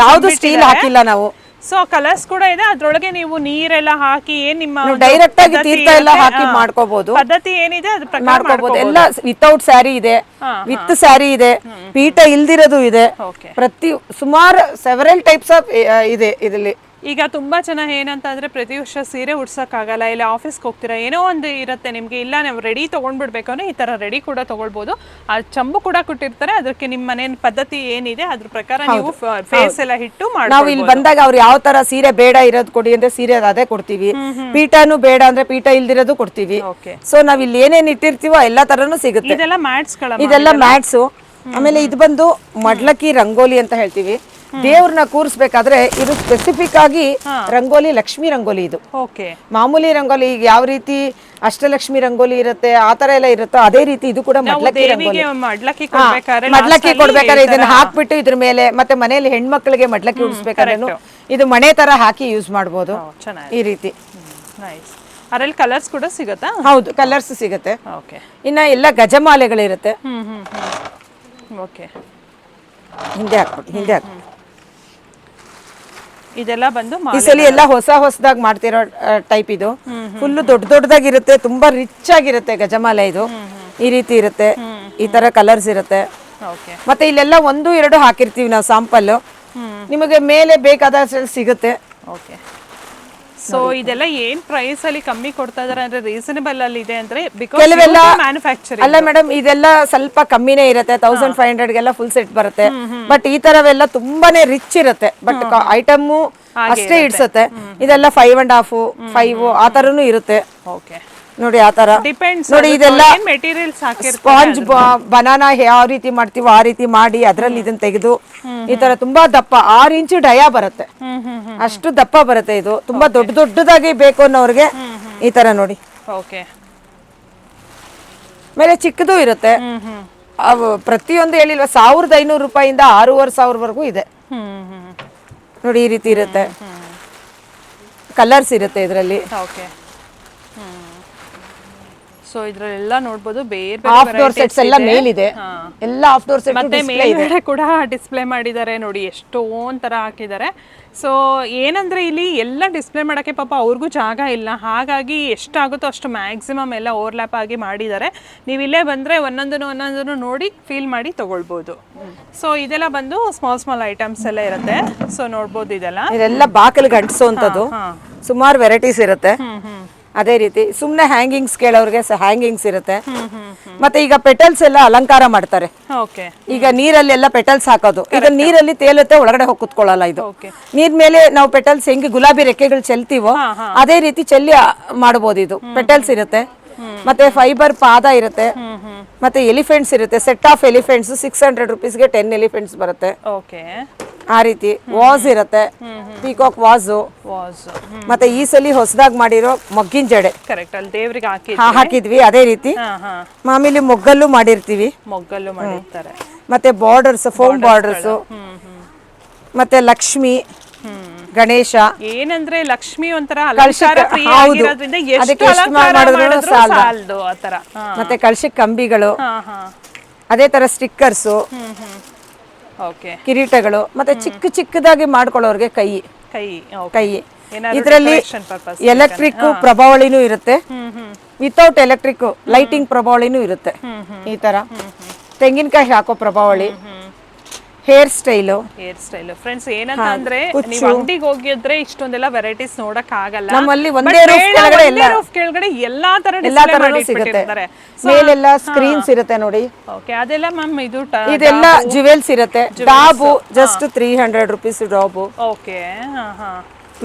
A: ಯಾವ್ದು ಸ್ಟೀಲ್ ಹಾಕಿಲ್ಲ ನಾವು.
B: ಸೊ ಕಲರ್ಸ್ ಕೂಡ ಇದೆ, ಅದ್ರೊಳಗೆ ನೀವು ನೀರೆಲ್ಲ ಹಾಕಿ ಏನ್ ನಿಮ್ಮ ಒಂದು
A: ಡೈರೆಕ್ಟ್ ಆಗಿ
B: ಪದ್ಧತಿ
A: ತೀರ್ಥ ಎಲ್ಲ
B: ಇರುತ್ತೆ,
A: ಹಾಕಿ ಮಾಡ್ಕೋಬಹುದು.
B: ಪದ್ಧತಿ ಏನಿದೆ ಅದ್ರ ಪ್ರಕಾರ
A: ಮಾಡ್ಕೋಬಹುದು. ಎಲ್ಲ ವಿತೌಟ್ ಸ್ಯಾರಿ ಇದೆ, ವಿತ್ ಸ್ಯಾರಿ ಇದೆ, ಪೀಠ ಇಲ್ದಿರೋದು ಇದೆ.
B: ಓಕೆ.
A: ಪ್ರತಿ ಸುಮಾರು ಸೆವೆರಲ್ ಟೈಪ್ಸ್ ಆಫ್ ಇದೆ ಇದರಲ್ಲಿ.
B: ಈಗ ತುಂಬಾ ಜನ ಏನಂತ ಅಂದ್ರೆ ಪ್ರತಿ ವರ್ಷ ಸೀರೆ ಉಡ್ಸಕ್ಕಾಗಲ್ಲ, ಇಲ್ಲ ಆಫೀಸ್ಗೆ ಹೋಗ್ತೀರಾ, ಏನೋ ಒಂದು ಇರುತ್ತೆ ನಿಮ್ಗೆ, ಇಲ್ಲ ನಾವು ರೆಡಿ ತಗೊಂಡ್ಬಿಡ್ಬೇಕು ಅಂದ್ರೆ ಈ ತರ ರೆಡಿ ಕೂಡ ತಗೊಳ್ಬಹುದು. ಆ ಚಂಬು ಕೂಡ ಕೊಟ್ಟಿರ್ತಾರೆ, ಅದಕ್ಕೆ ನಿಮ್ಮ ಮನೆ ಪದ್ಧತಿ ಏನಿದೆ ಅದ್ರ ಪ್ರಕಾರ ನೀವು ಫೇಸ್ ಎಲ್ಲ ಇಟ್ಟು
A: ನಾವು ಇಲ್ಲಿ ಬಂದಾಗ ಅವ್ರು ಯಾವ ತರ ಸೀರೆ ಬೇಡ ಇರೋದು ಕೊಡಿ ಅಂದ್ರೆ ಸೀರೆ ಅದೇ ಕೊಡ್ತೀವಿ, ಪೀಠನು ಬೇಡ ಅಂದ್ರೆ ಪೀಠ ಇಲ್ದಿರೋದು ಕೊಡ್ತೀವಿ.
B: ಓಕೆ.
A: ಸೊ ನಾವ್ ಇಲ್ಲಿ ಏನೇನ್ ಇಟ್ಟಿರ್ತೀವೋ ಎಲ್ಲಾ ತರನು ಸಿಗುತ್ತೆ.
B: ಇದೆಲ್ಲ ಮ್ಯಾಟ್ಸ್ ಗಳ
A: ಇದೆಲ್ಲ ಮ್ಯಾಟ್ಸು. ಆಮೇಲೆ ಇದು ಬಂದು ಮಡ್ಲಕ್ಕಿ ರಂಗೋಲಿ ಅಂತ ಹೇಳ್ತೀವಿ. ದೇವ್ರನ್ನ ಕೂರಿಸ್ಬೇಕಾದ್ರೆ ಇದು ಸ್ಪೆಸಿಫಿಕ್ ಆಗಿ ರಂಗೋಲಿ, ಲಕ್ಷ್ಮಿ ರಂಗೋಲಿ ಇದು.
B: ಓಕೆ.
A: ಮಾಮೂಲಿ ರಂಗೋಲಿ ಈಗ ಯಾವ ರೀತಿ ಅಷ್ಟಲಕ್ಷ್ಮಿ ರಂಗೋಲಿ ಇರುತ್ತೆ ಆ ತರ ಎಲ್ಲ ಇರುತ್ತೋ ಅದೇ ರೀತಿ ಇದು ಕೂಡ ಮಡ್ಲಕ್ಕಿ ರಂಗೋಲಿ. ಮಡ್ಲಕ್ಕಿ ಕೊಡ್ಬೇಕಾದ್ರೆ ಇದನ್ನ ಹಾಕ್ಬಿಟ್ಟು ಇದ್ರ ಮೇಲೆ ಮತ್ತೆ ಮನೆಯಲ್ಲಿ ಹೆಣ್ಮಕ್ಳಿಗೆ ಮಡ್ಲಕ್ಕಿ ಉಡಿಸ್ಬೇಕಾದ್ರೆ ಇದು ಮಣೆ ತರ ಹಾಕಿ ಯೂಸ್ ಮಾಡಬಹುದು ಈ ರೀತಿ.
B: ಅದ್ರಲ್ಲಿ ಕಲರ್ಸ್ ಕೂಡ ಸಿಗುತ್ತಾ?
A: ಹೌದು, ಕಲರ್ಸ್ ಸಿಗುತ್ತೆ.
B: ಓಕೆ.
A: ಇನ್ನ ಎಲ್ಲ ಗಜಮಾಲೆಗಳಿರುತ್ತೆ.
B: ಓಕೆ.
A: ಹಿಂದೆ ಹಾಕ್ಬಿಟ್ಟು ಹಿಂದೆ ಹಾಕ್ಬಿಟ್ಟು
B: ಇದೆಲ್ಲ ಬಂದು
A: ಈ ಸಲ ಎಲ್ಲ ಹೊಸದಾಗಿ ಮಾಡ್ತಿರೋ ಟೈಪ್ ಇದು. ಫುಲ್ ದೊಡ್ಡದಾಗಿರುತ್ತೆ, ತುಂಬಾ ರಿಚ್ ಆಗಿರುತ್ತೆ ಗಜಮಾಲೆ. ಇದು ಈ ರೀತಿ ಇರುತ್ತೆ, ಈ ತರ ಕಲರ್ಸ್ ಇರುತ್ತೆ. ಮತ್ತೆ ಇಲ್ಲೆಲ್ಲ 1-2 ಹಾಕಿರ್ತೀವಿ ನಾವು ಸಾಂಪಲ್, ನಿಮಗೆ ಮೇಲೆ ಬೇಕಾದ ಸಿಗುತ್ತೆ.
B: ಓಕೆ. ಸೊ ಇದೆಲ್ಲ ಏನ್ ಪ್ರೈಸ್ ಅಲ್ಲಿ ಕಮ್ಮಿ ಕೊಡ್ತಾ ಇದಾರೆ ಅಂದ್ರೆ ರೀಸನಬಲ್ ಅಲ್ಲಿ ಇದೆ ಅಂದ್ರೆ
A: ಕೆಲವೆಲ್ಲ
B: ಮ್ಯಾನುಫ್ಯಾಕ್ಚರಿಂಗ್
A: ಅಲ್ಲ ಮೇಡಮ್, ಇದೆಲ್ಲ ಸ್ವಲ್ಪ ಕಮ್ಮಿನೇ ಇರುತ್ತೆ. 1500 ಗೆಲ್ಲ ಫುಲ್ ಸೆಟ್ ಬರುತ್ತೆ. ಬಟ್ ಈ ತರವೆಲ್ಲ ತುಂಬಾನೇ ರಿಚ್ ಇರುತ್ತೆ, ಬಟ್ ಐಟಮ್ ಅಷ್ಟೇ ಇಡ್ಸುತ್ತೆ. ಇದೆಲ್ಲ 5.5, 5 ಆ ತರನು ಇರುತ್ತೆ.
B: ಓಕೆ.
A: ನೋಡಿ ಆ ತರ
B: ನೋಡಿ,
A: ಇದೆಲ್ಲ
B: ಮೆಟೀರಿಯಲ್ಸ್
A: ಸ್ಪಾಂಜ್ ಬನಾನಾ ಯಾವ ರೀತಿ ಮಾಡ್ತೀವೋ ಆ ರೀತಿ ಮಾಡಿ ಅದ್ರಲ್ಲಿ ಇದನ್ನ ತೆಗೆದು ಈ ತರ ತುಂಬಾ ದಪ್ಪ 6 ಇಂಚು ಡಯಾ ಬರುತ್ತೆ, ಅಷ್ಟು ದಪ್ಪ ಬರುತ್ತೆ. ಇದು ತುಂಬಾ ದೊಡ್ಡದಾಗಿ ಬೇಕು ಅನ್ನೋರ್ಗೆ ಈ ತರ ನೋಡಿ.
B: ಓಕೆ.
A: ಮೇಲೆ ಚಿಕ್ಕದು ಇರುತ್ತೆ. ಅವು ಪ್ರತಿಯೊಂದು ಹೇಳಿಲ್ವಾ 1500 ರೂಪಾಯಿಂದ 6500 ಇದೆ ನೋಡಿ. ಈ ರೀತಿ ಇರುತ್ತೆ, ಕಲರ್ಸ್ ಇರುತ್ತೆ ಇದರಲ್ಲಿ.
B: ಓಕೆ. ಸೊ ಇದ್ರಲ್ಲೆಲ್ಲ ನೋಡಬಹುದು ಬೇರೆ
A: ಆಫ್ ಡೋರ್ ಸೆಟ್ಸ್ ಎಲ್ಲ ಮೇಲಿದೆ, ಎಲ್ಲ ಆಫ್ ಡೋರ್ ಸೆಟ್
B: ಮತ್ತೆ ಮೇಲ್ಗಡೆ ಕೂಡ ಡಿಸ್ಪ್ಲೇ ಮಾಡಿದ್ದಾರೆ ನೋಡಿ, ಎಷ್ಟೊಂದ್ ತರ ಹಾಕಿದ್ದಾರೆ. ಸೊ ಏನಂದ್ರೆ ಇಲ್ಲಿ ಎಲ್ಲ ಡಿಸ್ಪ್ಲೇ ಮಾಡಕ್ಕೆ ಪಾಪ ಅವ್ರಿಗೂ ಜಾಗ ಇಲ್ಲ, ಹಾಗಾಗಿ ಎಷ್ಟಾಗುತ್ತೋ ಅಷ್ಟು ಮ್ಯಾಕ್ಸಿಮಮ್ ಎಲ್ಲ ಓವರ್ಲ್ಯಾಪ್ ಆಗಿ ಮಾಡಿದ್ದಾರೆ. ನೀವು ಇಲ್ಲೇ ಬಂದ್ರೆ ಒಂದೊಂದನ್ನು ನೋಡಿ ಫೀಲ್ ಮಾಡಿ ತಗೊಳ್ಬಹುದು. ಸೊ ಇದೆಲ್ಲ ಬಂದು ಸ್ಮಾಲ್ ಐಟಮ್ಸ್ ಎಲ್ಲ ಇರುತ್ತೆ. ಸೊ ನೋಡ್ಬೋದು ಇದೆಲ್ಲ ಬಾಕಲಿಗೆ ಅಂಟಿಸೋಂಥದ್ದು ಸುಮಾರು ವೆರೈಟೀಸ್ ಇರುತ್ತೆ. ಅದೇ ರೀತಿ ಸುಮ್ನೆ ಹ್ಯಾಂಗಿಂಗ್ಸ್ ಕೇಳೋರ್ಗೆ ಹ್ಯಾಂಗಿಂಗ್ಸ್ ಇರುತ್ತೆ. ಮತ್ತೆ ಈಗ ಪೆಟಲ್ಸ್ ಎಲ್ಲ ಅಲಂಕಾರ ಮಾಡ್ತಾರೆ. ಈಗ ನೀರಲ್ಲಿ ಎಲ್ಲ ಪೆಟಲ್ಸ್ ಹಾಕೋದು, ಈಗ ನೀರಲ್ಲಿ ತೇಲುತ್ತೆ, ಒಳಗಡೆ ಹೋಗಿ ಕುತ್ಕೊಳ್ಳಲ್ಲ. ಇದು ನೀರ್ ಮೇಲೆ ನಾವು ಪೆಟಲ್ಸ್ ಹೆಂಗೆ ಗುಲಾಬಿ ರೆಕ್ಕೆಗಳು ಚೆಲ್ತೀವೋ ಅದೇ ರೀತಿ ಚೆಲ್ಲಿ ಮಾಡಬಹುದು. ಇದು ಪೆಟಲ್ಸ್ ಇರುತ್ತೆ. ಮತ್ತೆ ಫೈಬರ್ ಪಾದ ಇರುತ್ತೆ. ಮತ್ತೆ ಎಲಿಫೆಂಟ್ಸ್ ಇರುತ್ತೆ, ಸೆಟ್ ಆಫ್ ಎಲಿಫೆಂಟ್ಸ್ 600 ರೂಪೀಸ್ಗೆ 10 ಎಲಿಫೆಂಟ್ಸ್ ಬರುತ್ತೆ. ಆ ರೀತಿ ವಾಸ್ ಇರುತ್ತೆ, ಪೀಕಾಕ್ ವಾಸು. ಮತ್ತೆ ಈ ಸಲ ಹೊಸದಾಗಿ ಮಾಡಿರೋ ಮೊಗ್ಗಿನ ಜಡೆ ಹಾಕಿದ್ವಿ. ಅದೇ ರೀತಿ ಮಾಮೂಲಿ ಮೊಗ್ಗಲ್ಲೂ ಮಾಡಿರ್ತೀವಿ. ಮತ್ತೆ ಬಾರ್ಡರ್ಸ್, ಫೋಮ್ ಬಾರ್ಡರ್ಸ್, ಮತ್ತೆ ಲಕ್ಷ್ಮಿ, ಗಣೇಶ. ಏನಂದ್ರೆ ಲಕ್ಷ್ಮಿ ಒಂಥರ ಅಲಂಕಾರ ಪ್ರಿಯ ಆಗಿರೋದ್ರಿಂದ ಎಷ್ಟು ಅಲಂಕಾರ ಮಾಡಿದ್ರು ಸಾಲದು ಆ ತರ.
A: ಮತ್ತೆ ಕಳಶಕ್ಕೆ ಕಂಬಿಗಳು, ಅದೇ ತರ ಸ್ಟಿಕ್ಕರ್ಸ್, ಕಿರೀಟಗಳು, ಮತ್ತೆ ಚಿಕ್ಕದಾಗಿ ಮಾಡ್ಕೊಳ್ಳೋರ್ಗೆ ಕೈ. ಇದರಲ್ಲಿ ಎಲೆಕ್ಟ್ರಿಕ್ ಪ್ರಭಾವಳಿನೂ ಇರುತ್ತೆ, ವಿತೌಟ್ ಎಲೆಕ್ಟ್ರಿಕ್ ಲೈಟಿಂಗ್ ಪ್ರಭಾವಳಿನೂ ಇರುತ್ತೆ. ಈ ತರ ತೆಂಗಿನಕಾಯಿ ಹಾಕೋ ಪ್ರಭಾವಳಿ, ಹೇರ್ ಸ್ಟೈಲು
B: ಫ್ರೆಂಡ್ಸ್. ಏನಂತ ಅಂದ್ರೆ ನೀವು ಅಂಗಡಿಗೆ ಹೋಗಿದ್ರೆ ಇಷ್ಟೊಂದೆಲ್ಲ ವೆರೈಟೀಸ್ ನೋಡಕ್ ಆಗಲ್ಲ.
A: ನಮ್ಮಲ್ಲಿ ಒಂದೇ ರೂಫ್
B: ಕೆಳಗಡೆ ಎಲ್ಲಾ ತರ
A: ಸಿಗುತ್ತೆ. ಮೇಲೆಲ್ಲ ಸ್ಕ್ರೀನ್ಸ್ ಇರುತ್ತೆ ನೋಡಿ.
B: ಅದೆಲ್ಲ ಮ್ಯಾಮ್
A: ಇದೆಲ್ಲ ಜುವೆಲ್ಸ್ ಇರುತ್ತೆ. ಡಾಬು ಜಸ್ಟ್ 300 ರೂಪೀಸ್ ಡಾಬು.
B: ಓಕೆ.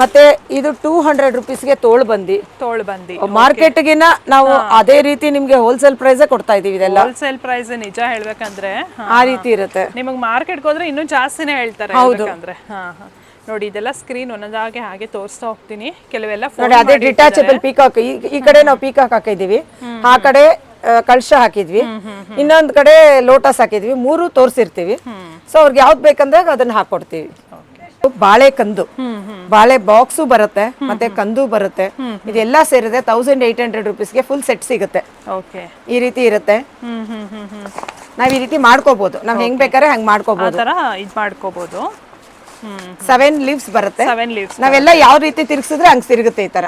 A: ಮತ್ತೆ ಇದು 200 ರೂಪೀಸ್ಗೆ ತೋಳು ಬಂದಿ. ಮಾರ್ಕೆಟ್ಗಿನ ನಾವು ಅದೇ ರೀತಿ ನಿಮ್ಗೆ ಹೋಲ್ಸೇಲ್ ಪ್ರೈಸ್ ಕೊಡ್ತಾ ಇದೀವಿ. ಇದೆಲ್ಲ
B: ಹೋಲ್ಸೇಲ್ ಪ್ರೈಸ್ ನಿಜ ಹೇಳ್ಬೇಕಂದ್ರೆ
A: ಆ ರೀತಿ ಇರುತ್ತೆ.
B: ನಿಮಗೆ ಮಾರ್ಕೆಟ್ಗೆ ಹೋದ್ರೆ ಇನ್ನೂ ಜಾಸ್ತಿನೇ ಹೇಳ್ತಾರೆ. ಅಂದ್ರೆ ನೋಡಿ, ಇದೆಲ್ಲ ಸ್ಕ್ರೀನ್ ಒಂದೊಂದಾಗಿ ಹಾಗೆ ತೋರಿಸ್ತಾ ಹೋಗ್ತೀನಿ. ಕೆಲವೆಲ್ಲ
A: ನೋಡಿ, ಅದೇ ಡಿಟ್ಯಾಚಬಲ್ ಪೀಕಾಕ್. ಈ ಕಡೆ ನಾವು ಪೀಕಾಕ್ ಹಾಕಿದೀವಿ, ಆ ಕಡೆ ಕಳಶ ಹಾಕಿದ್ವಿ, ಇನ್ನೊಂದ್ ಕಡೆ ಲೋಟಸ್ ಹಾಕಿದ್ವಿ. 3 ತೋರ್ಸಿರ್ತೀವಿ. ಸೊ ಅವ್ರಿಗೆ ಯಾವ್ದು ಬೇಕಂದ್ರೆ ಅದನ್ನ ಹಾಕೊಡ್ತೀವಿ. ಬಾಳೆ ಕಂದು, ಬಾಳೆ ಬಾಕ್ಸು ಬರುತ್ತೆ, ಮತ್ತೆ ಕಂದು ಬರುತ್ತೆ. ಇದೆಲ್ಲ ಸೇರಿದೆ 1800 ರೂಪೀಸ್ಗೆ ಫುಲ್ ಸೆಟ್ ಸಿಗುತ್ತೆ. ಈ ರೀತಿ ಇರುತ್ತೆ. ನಾವ್ ಈ ರೀತಿ ಮಾಡ್ಕೋಬಹುದು, ನಾವ್ ಹೆಂಗ್ ಬೇಕಾದ್ರೆ ಹಂಗ್ ಮಾಡ್ಕೋಬಹುದು. 7 ಲೀವ್ಸ್ ಬರುತ್ತೆ.
B: 7 ಲೀವ್ಸ್.
A: ನಾವೆಲ್ಲ ಯಾವ ರೀತಿ ತಿರ್ಗಿಸಿದ್ರೆ ಹಂಗ್ ತಿರುಗುತ್ತೆ ಈ ತರ.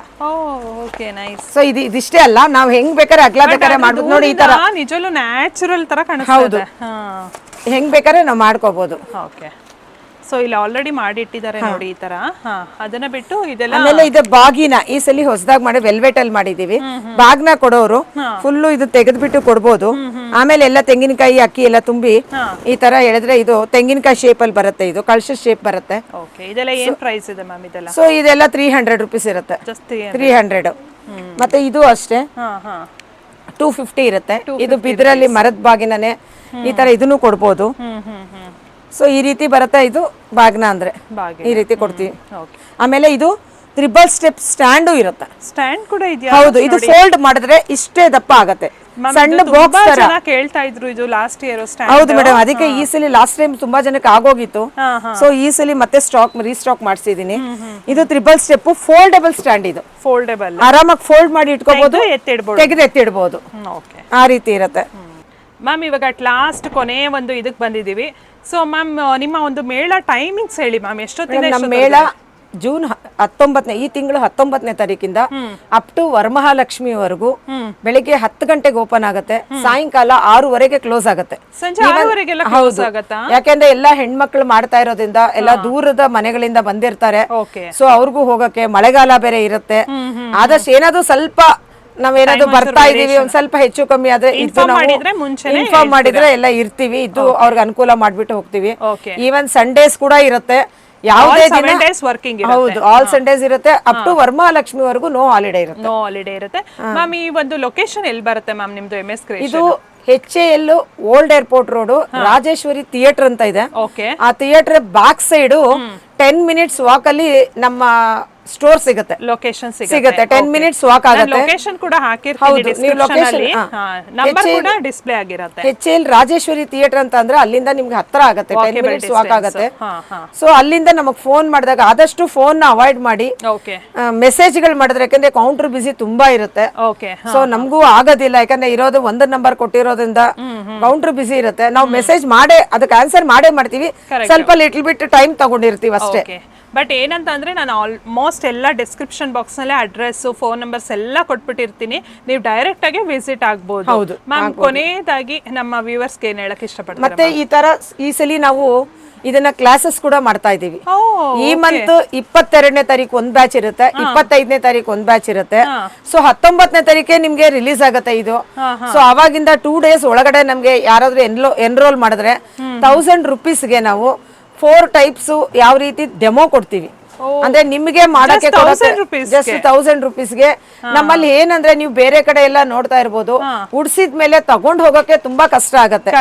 B: Okay nice.
A: ಸೊ ಇದಿಷ್ಟೇ ಅಲ್ಲ, ನಾವು ಹೆಂಗ್ ಬೇಕಾದ್ರೆ ಅಗ್ಲ ಬೇಕಾದ್ರೆ ಮಾಡ್ಬೋದು ನೋಡಿ. ಈ ತರ
B: ನಿಜವೂ ನ್ಯಾಚುರಲ್ ತರ ಕಾಣಿಸ್ತಾ ಇದೆ.
A: ಹೆಂಗ್ ಬೇಕಾದ್ರೆ ನಾವು ಮಾಡ್ಕೋಬಹುದು.
B: ಓಕೆ. ಸೊ ಇಲ್ಲಿ ಆಲ್ರೆಡಿ ಮಾಡಿ ಇಟ್ಟಿದ್ದಾರೆ ನೋಡಿ ಈ ತರ. ಅದನ್ನ ಬಿಟ್ಟು ಇದೆಲ್ಲ
A: ಆಮೇಲೆ ಇದು ಬಾಗಿನ ಈ ಸಲ ಹೊಸದಾಗಿ ಮಾಡಿ ವೆಲ್ವೆಟ್ ಅಲ್ಲಿ ಮಾಡಿದೀವಿ. ಬಾಗ್ನ ಕೊಡೋರು ಫುಲ್ಲು ಇದು ತೆಗೆದ್ಬಿಟ್ಟು ಕೊಡ್ಬೋದು. ಆಮೇಲೆ ಎಲ್ಲ ತೆಂಗಿನಕಾಯಿ ಅಕ್ಕಿ ಎಲ್ಲ ತುಂಬಿ ಈ ತರ ಎಳೆದ್ರೆ ಇದು ತೆಂಗಿನಕಾಯಿ ಶೇಪ್ ಅಲ್ಲಿ ಬರುತ್ತೆ. ಇದು ಕಳ್ಸ ಶೇಪ್ ಬರುತ್ತೆ.
B: ಓಕೆ. ಇದೆಲ್ಲ ಏನ್ ಪ್ರೈಸ್ ಇದೆ ಮ್ಯಾಮ್ ಇದೆಲ್ಲ?
A: ಸೊ ಇದೆಲ್ಲ 300 ರುಪೀಸ್ ಇರುತ್ತೆ. 300. ಮತ್ತೆ ಇದು ಅಷ್ಟೇ 250 ಇರುತ್ತೆ. ಇದು ಬಿದ್ರಲ್ಲಿ ಮರದ ಬಾಗಿನನೇ ಈ ತರ ಇದನ್ನು ಕೊಡ್ಬೋದು. ಸೊ ಈ ರೀತಿ ಬರುತ್ತೆ ಇದು ಬಾಗ್ನ ಅಂದ್ರೆ ಈ ರೀತಿ ಕೊಡ್ತೀವಿ. ಆಮೇಲೆ ಇದು 3 ಸ್ಟೆಪ್ ಸ್ಟ್ಯಾಂಡು ಇರುತ್ತೆ.
B: ಸ್ಟ್ಯಾಂಡ್ ಕೂಡ ಇದೆಯಾ?
A: ಹೌದು. ಇದು ಫೋಲ್ಡ್ ಮಾಡಿದ್ರೆ ಇಷ್ಟೇ ದಪ್ಪ ಆಗತ್ತೆ. ಸಣ್ಣ ಬಾಕ್ಸ್ ತರ
B: ಕೇಳ್ತಾ ಇದ್ರು ಇದು ಲಾಸ್ಟ್ ಇಯರ್ ಸ್ಟ್ಯಾಂಡ್.
A: ಹೌದು ಮೇಡಮ್, ಅದಕ್ಕೆ ಈ ಸಲ ಲಾಸ್ಟ್ ಟೈಮ್ ತುಂಬಾ ಜನಕ್ಕೆ ಆಗೋಗಿತ್ತು. ಸೊ ಈ ಸಲ ಮತ್ತೆ ರೀಸ್ಟಾಕ್ ಮಾಡಿಸಿದೀನಿ. ಇದು 3 ಸ್ಟೆಪ್ ಫೋಲ್ಡಬಲ್ ಸ್ಟ್ಯಾಂಡ್. ಇದು
B: ಫೋಲ್ಡಬಲ್,
A: ಆರಾಮಾಗಿ ಫೋಲ್ಡ್ ಮಾಡಿ ಇಟ್ಕೋಬಹುದು, ತೆಗೆದು ಎತ್ತಿಡ್ಬೋದು. ಆ ರೀತಿ ಇರುತ್ತೆ
B: ಮ್ಯಾಮ್. ಇವಾಗ ಅಟ್ ಲಾಸ್ಟ್ ಕೊನೆ ಒಂದು ಇದಕ್ಕೆ ಬಂದಿದ್ದೀವಿ. ಸೊ ಮ್ಯಾಮ್ ನಿಮ್ಮ ಒಂದು ಮೇಳ ಟೈಮಿಂಗ್ಸ್ ಹೇಳಿ ಮ್ಯಾಮ್. ಎಷ್ಟೊತ್ತಿಗೆ
A: ನಮ್ಮ ಮೇಳ? ಜೂನ್ 19ನೇ, ಈ ತಿಂಗಳು 19ನೇ ತಾರೀಕಿಂದ ಅಪ್ ಟು ವರಮಹಾಲಕ್ಷ್ಮಿವರೆಗೂ ಬೆಳಿಗ್ಗೆ 10 ಗಂಟೆಗೆ ಓಪನ್ ಆಗುತ್ತೆ, ಸಾಯಂಕಾಲ 6:30ಗೆ ಕ್ಲೋಸ್ ಆಗುತ್ತೆ.
B: ಸಂಜೆ 6:30ಗೆಲ್ಲ ಕ್ಲೋಸ್ ಆಗುತ್ತಾ?
A: ಯಾಕೆಂದ್ರೆ ಎಲ್ಲಾ ಹೆಣ್ಮಕ್ಳು ಮಾಡ್ತಾ ಇರೋದ್ರಿಂದ ಎಲ್ಲ ದೂರದ ಮನೆಗಳಿಂದ ಬಂದಿರ್ತಾರೆ. ಸೊ ಅವ್ರಿಗೂ ಹೋಗಕ್ಕೆ ಮಳೆಗಾಲ ಬೇರೆ ಇರುತ್ತೆ. ಆದಷ್ಟು ಏನಾದ್ರು ಸ್ವಲ್ಪ ನಾವೇನಾದ್ರು ಬರ್ತಾ ಇದೀವಿ ಒಂದ್ ಸ್ವಲ್ಪ ಹೆಚ್ಚು ಕಮ್ಮಿ ಆದ್ರೆ ಇನ್ಫಾರ್ಮ್ ಮಾಡಿದ್ರೆ ಎಲ್ಲ ಇರ್ತೀವಿ. ಇದು ಅವ್ರಿಗೆ ಅನುಕೂಲ ಮಾಡ್ಬಿಟ್ಟು ಹೋಗ್ತೀವಿ. ಈವನ್ ಸಂಡೇಸ್ ಕೂಡ ಇರುತ್ತೆ. ಯಾವುದೇ ದಿನ
B: ವರ್ಕಿಂಗ್.
A: ಹೌದು, ಆಲ್ ಸಂಡೇಸ್ ಇರುತ್ತೆ. ಅಪ್ ಟು ವರಮಹಾಲಕ್ಷ್ಮಿವರೆಗೂ ನೋ ಹಾಲಿಡೇ
B: ಇರುತ್ತೆ. ಮ್ಯಾಮ್ ಈ ಒಂದು ಲೊಕೇಶನ್ ಎಲ್ಲಿ ಬರುತ್ತೆ ಮ್ಯಾಮ್ ನಿಮ್ದು? MS creation.
A: ಇದು HAL old airport road Rajeshwari theatre ಅಂತ ಇದೆ. ಆ theatre back side 10 minutes walk ಅಲ್ಲಿ ನಮ್ಮ ಸ್ಟೋರ್ ಸಿಗುತ್ತೆ.
B: ಲೊಕೇಶನ್
A: ಸಿಗುತ್ತೆ 10 ಮಿನಿಟ್ಸ್ ವಾಕ್ ಆಗುತ್ತೆ.
B: ಲೊಕೇಶನ್ ಕೂಡ ಹಾಕಿರ್ತೀನಿ ಡಿಸ್ಕ್ರಿಪ್ಷನ್ ಅಲ್ಲಿ. ನಂಬರ್ ಕೂಡ ಡಿಸ್ಪ್ಲೇ ಆಗಿರುತ್ತೆ.
A: HAL ರಾಜೇಶ್ವರಿ ಥಿಯೇಟರ್ ಅಂತ ಅಂದ್ರೆ ಅಲ್ಲಿಂದ ನಿಮ್ಗೆ ಹತ್ರ ಆಗುತ್ತೆ, 10 ಮಿನಿಟ್ಸ್ ವಾಕ್ ಆಗುತ್ತೆ. ಸೊ ಅಲ್ಲಿಂದ ನಮಗೆ ಫೋನ್ ಮಾಡಿದಾಗ ಆದಷ್ಟು ಫೋನ್ ನ ಅವಾಯ್ಡ್ ಮಾಡಿ ಮೆಸೇಜ್ ಗಳು ಮಾಡಿದ್ರೆ, ಯಾಕಂದ್ರೆ ಕೌಂಟರ್ ಬಿಸಿ ತುಂಬಾ ಇರುತ್ತೆ. ಸೊ ನಮಗೂ ಆಗೋದಿಲ್ಲ, ಯಾಕಂದ್ರೆ ಇರೋದು ಒಂದು ನಂಬರ್ ಕೊಟ್ಟಿರೋದ್ರಿಂದ ಕೌಂಟರ್ ಬಿಸಿ ಇರುತ್ತೆ. ನಾವು ಮೆಸೇಜ್ ಮಾಡೇ ಅದಕ್ಕೆ ಆನ್ಸರ್ ಮಾಡೇ ಮಾಡ್ತೀವಿ. ಸ್ವಲ್ಪ ಲಿಟಲ್ ಬಿಟ್ ಟೈಮ್ ತಗೊಂಡಿರ್ತೀವಿ ಅಷ್ಟೇ.
B: ಬಟ್ ಏನಂತ ಅಂದ್ರೆ ನಾನು ಆಲ್ಮೋಸ್ಟ್ ಎಲ್ಲ ಡಿಸ್ಕ್ರಿಪ್ಷನ್ ಬಾಕ್ಸ್ ನಲ್ಲಿ ಅಡ್ರೆಸ್, ಫೋನ್ ನಂಬರ್ಸ್ ಎಲ್ಲ ಕೊಟ್ಬಿಟ್ಟಿರ್ತೀನಿ. ನೀವು ಡೈರೆಕ್ಟ್ ಆಗಿ ವಿಸಿಟ್ ಆಗ್ಬಹುದು. ಮ್ಯಾಮ್ ಕೊನೆಯದಾಗಿ ನಮ್ಮ ವ್ಯೂವರ್ಸ್ ಗೆ ಏನ್ ಹೇಳಕ್ ಇಷ್ಟಪಡ್ತೀನಿ?
A: ಮತ್ತೆ ಈ ತರ ಈ ಸಲ ನಾವು ಇದನ್ನ ಕ್ಲಾಸಸ್ ಕೂಡ ಮಾಡ್ತಾ ಇದೀವಿ. ಈ ಮಂತ್ 22ನೇ ತಾರೀಕು ಒಂದ್ ಬ್ಯಾಚ್ ಇರುತ್ತೆ, 25ನೇ ತಾರೀಕು ಒಂದ್ ಬ್ಯಾಚ್ ಇರುತ್ತೆ. ಸೊ 19ನೇ ತಾರೀಕೆ ನಿಮ್ಗೆ ರಿಲೀಸ್ ಆಗುತ್ತೆ ಇದು. ಸೊ ಅವಾಗಿಂದ 2 ಡೇಸ್ ಒಳಗಡೆ ನಮ್ಗೆ ಯಾರಾದ್ರೂ ಎನ್ರೋಲ್ ಮಾಡಿದ್ರೆ 1000 ರುಪೀಸ್ಗೆ ನಾವು 4 ಟೈಪ್ಸ್ ಯಾವ ರೀತಿ ಡೆಮೋ ಕೊಡ್ತೀವಿ. ಅಂದ್ರೆ ನಿಮಗೆ ಮಾಡಕ್ಕೆ ಜಸ್ಟ್ 1000 ರುಪೀಸ್ಗೆ. ನಮ್ಮಲ್ಲಿ ಏನಂದ್ರೆ ನೀವು ಬೇರೆ ಕಡೆ ಎಲ್ಲ ನೋಡ್ತಾ ಇರ್ಬೋದು, ಉಡ್ಸಿದ ಮೇಲೆ ತಗೊಂಡ್ ಹೋಗಕ್ಕೆ ತುಂಬಾ ಕಷ್ಟ ಆಗತ್ತೆ.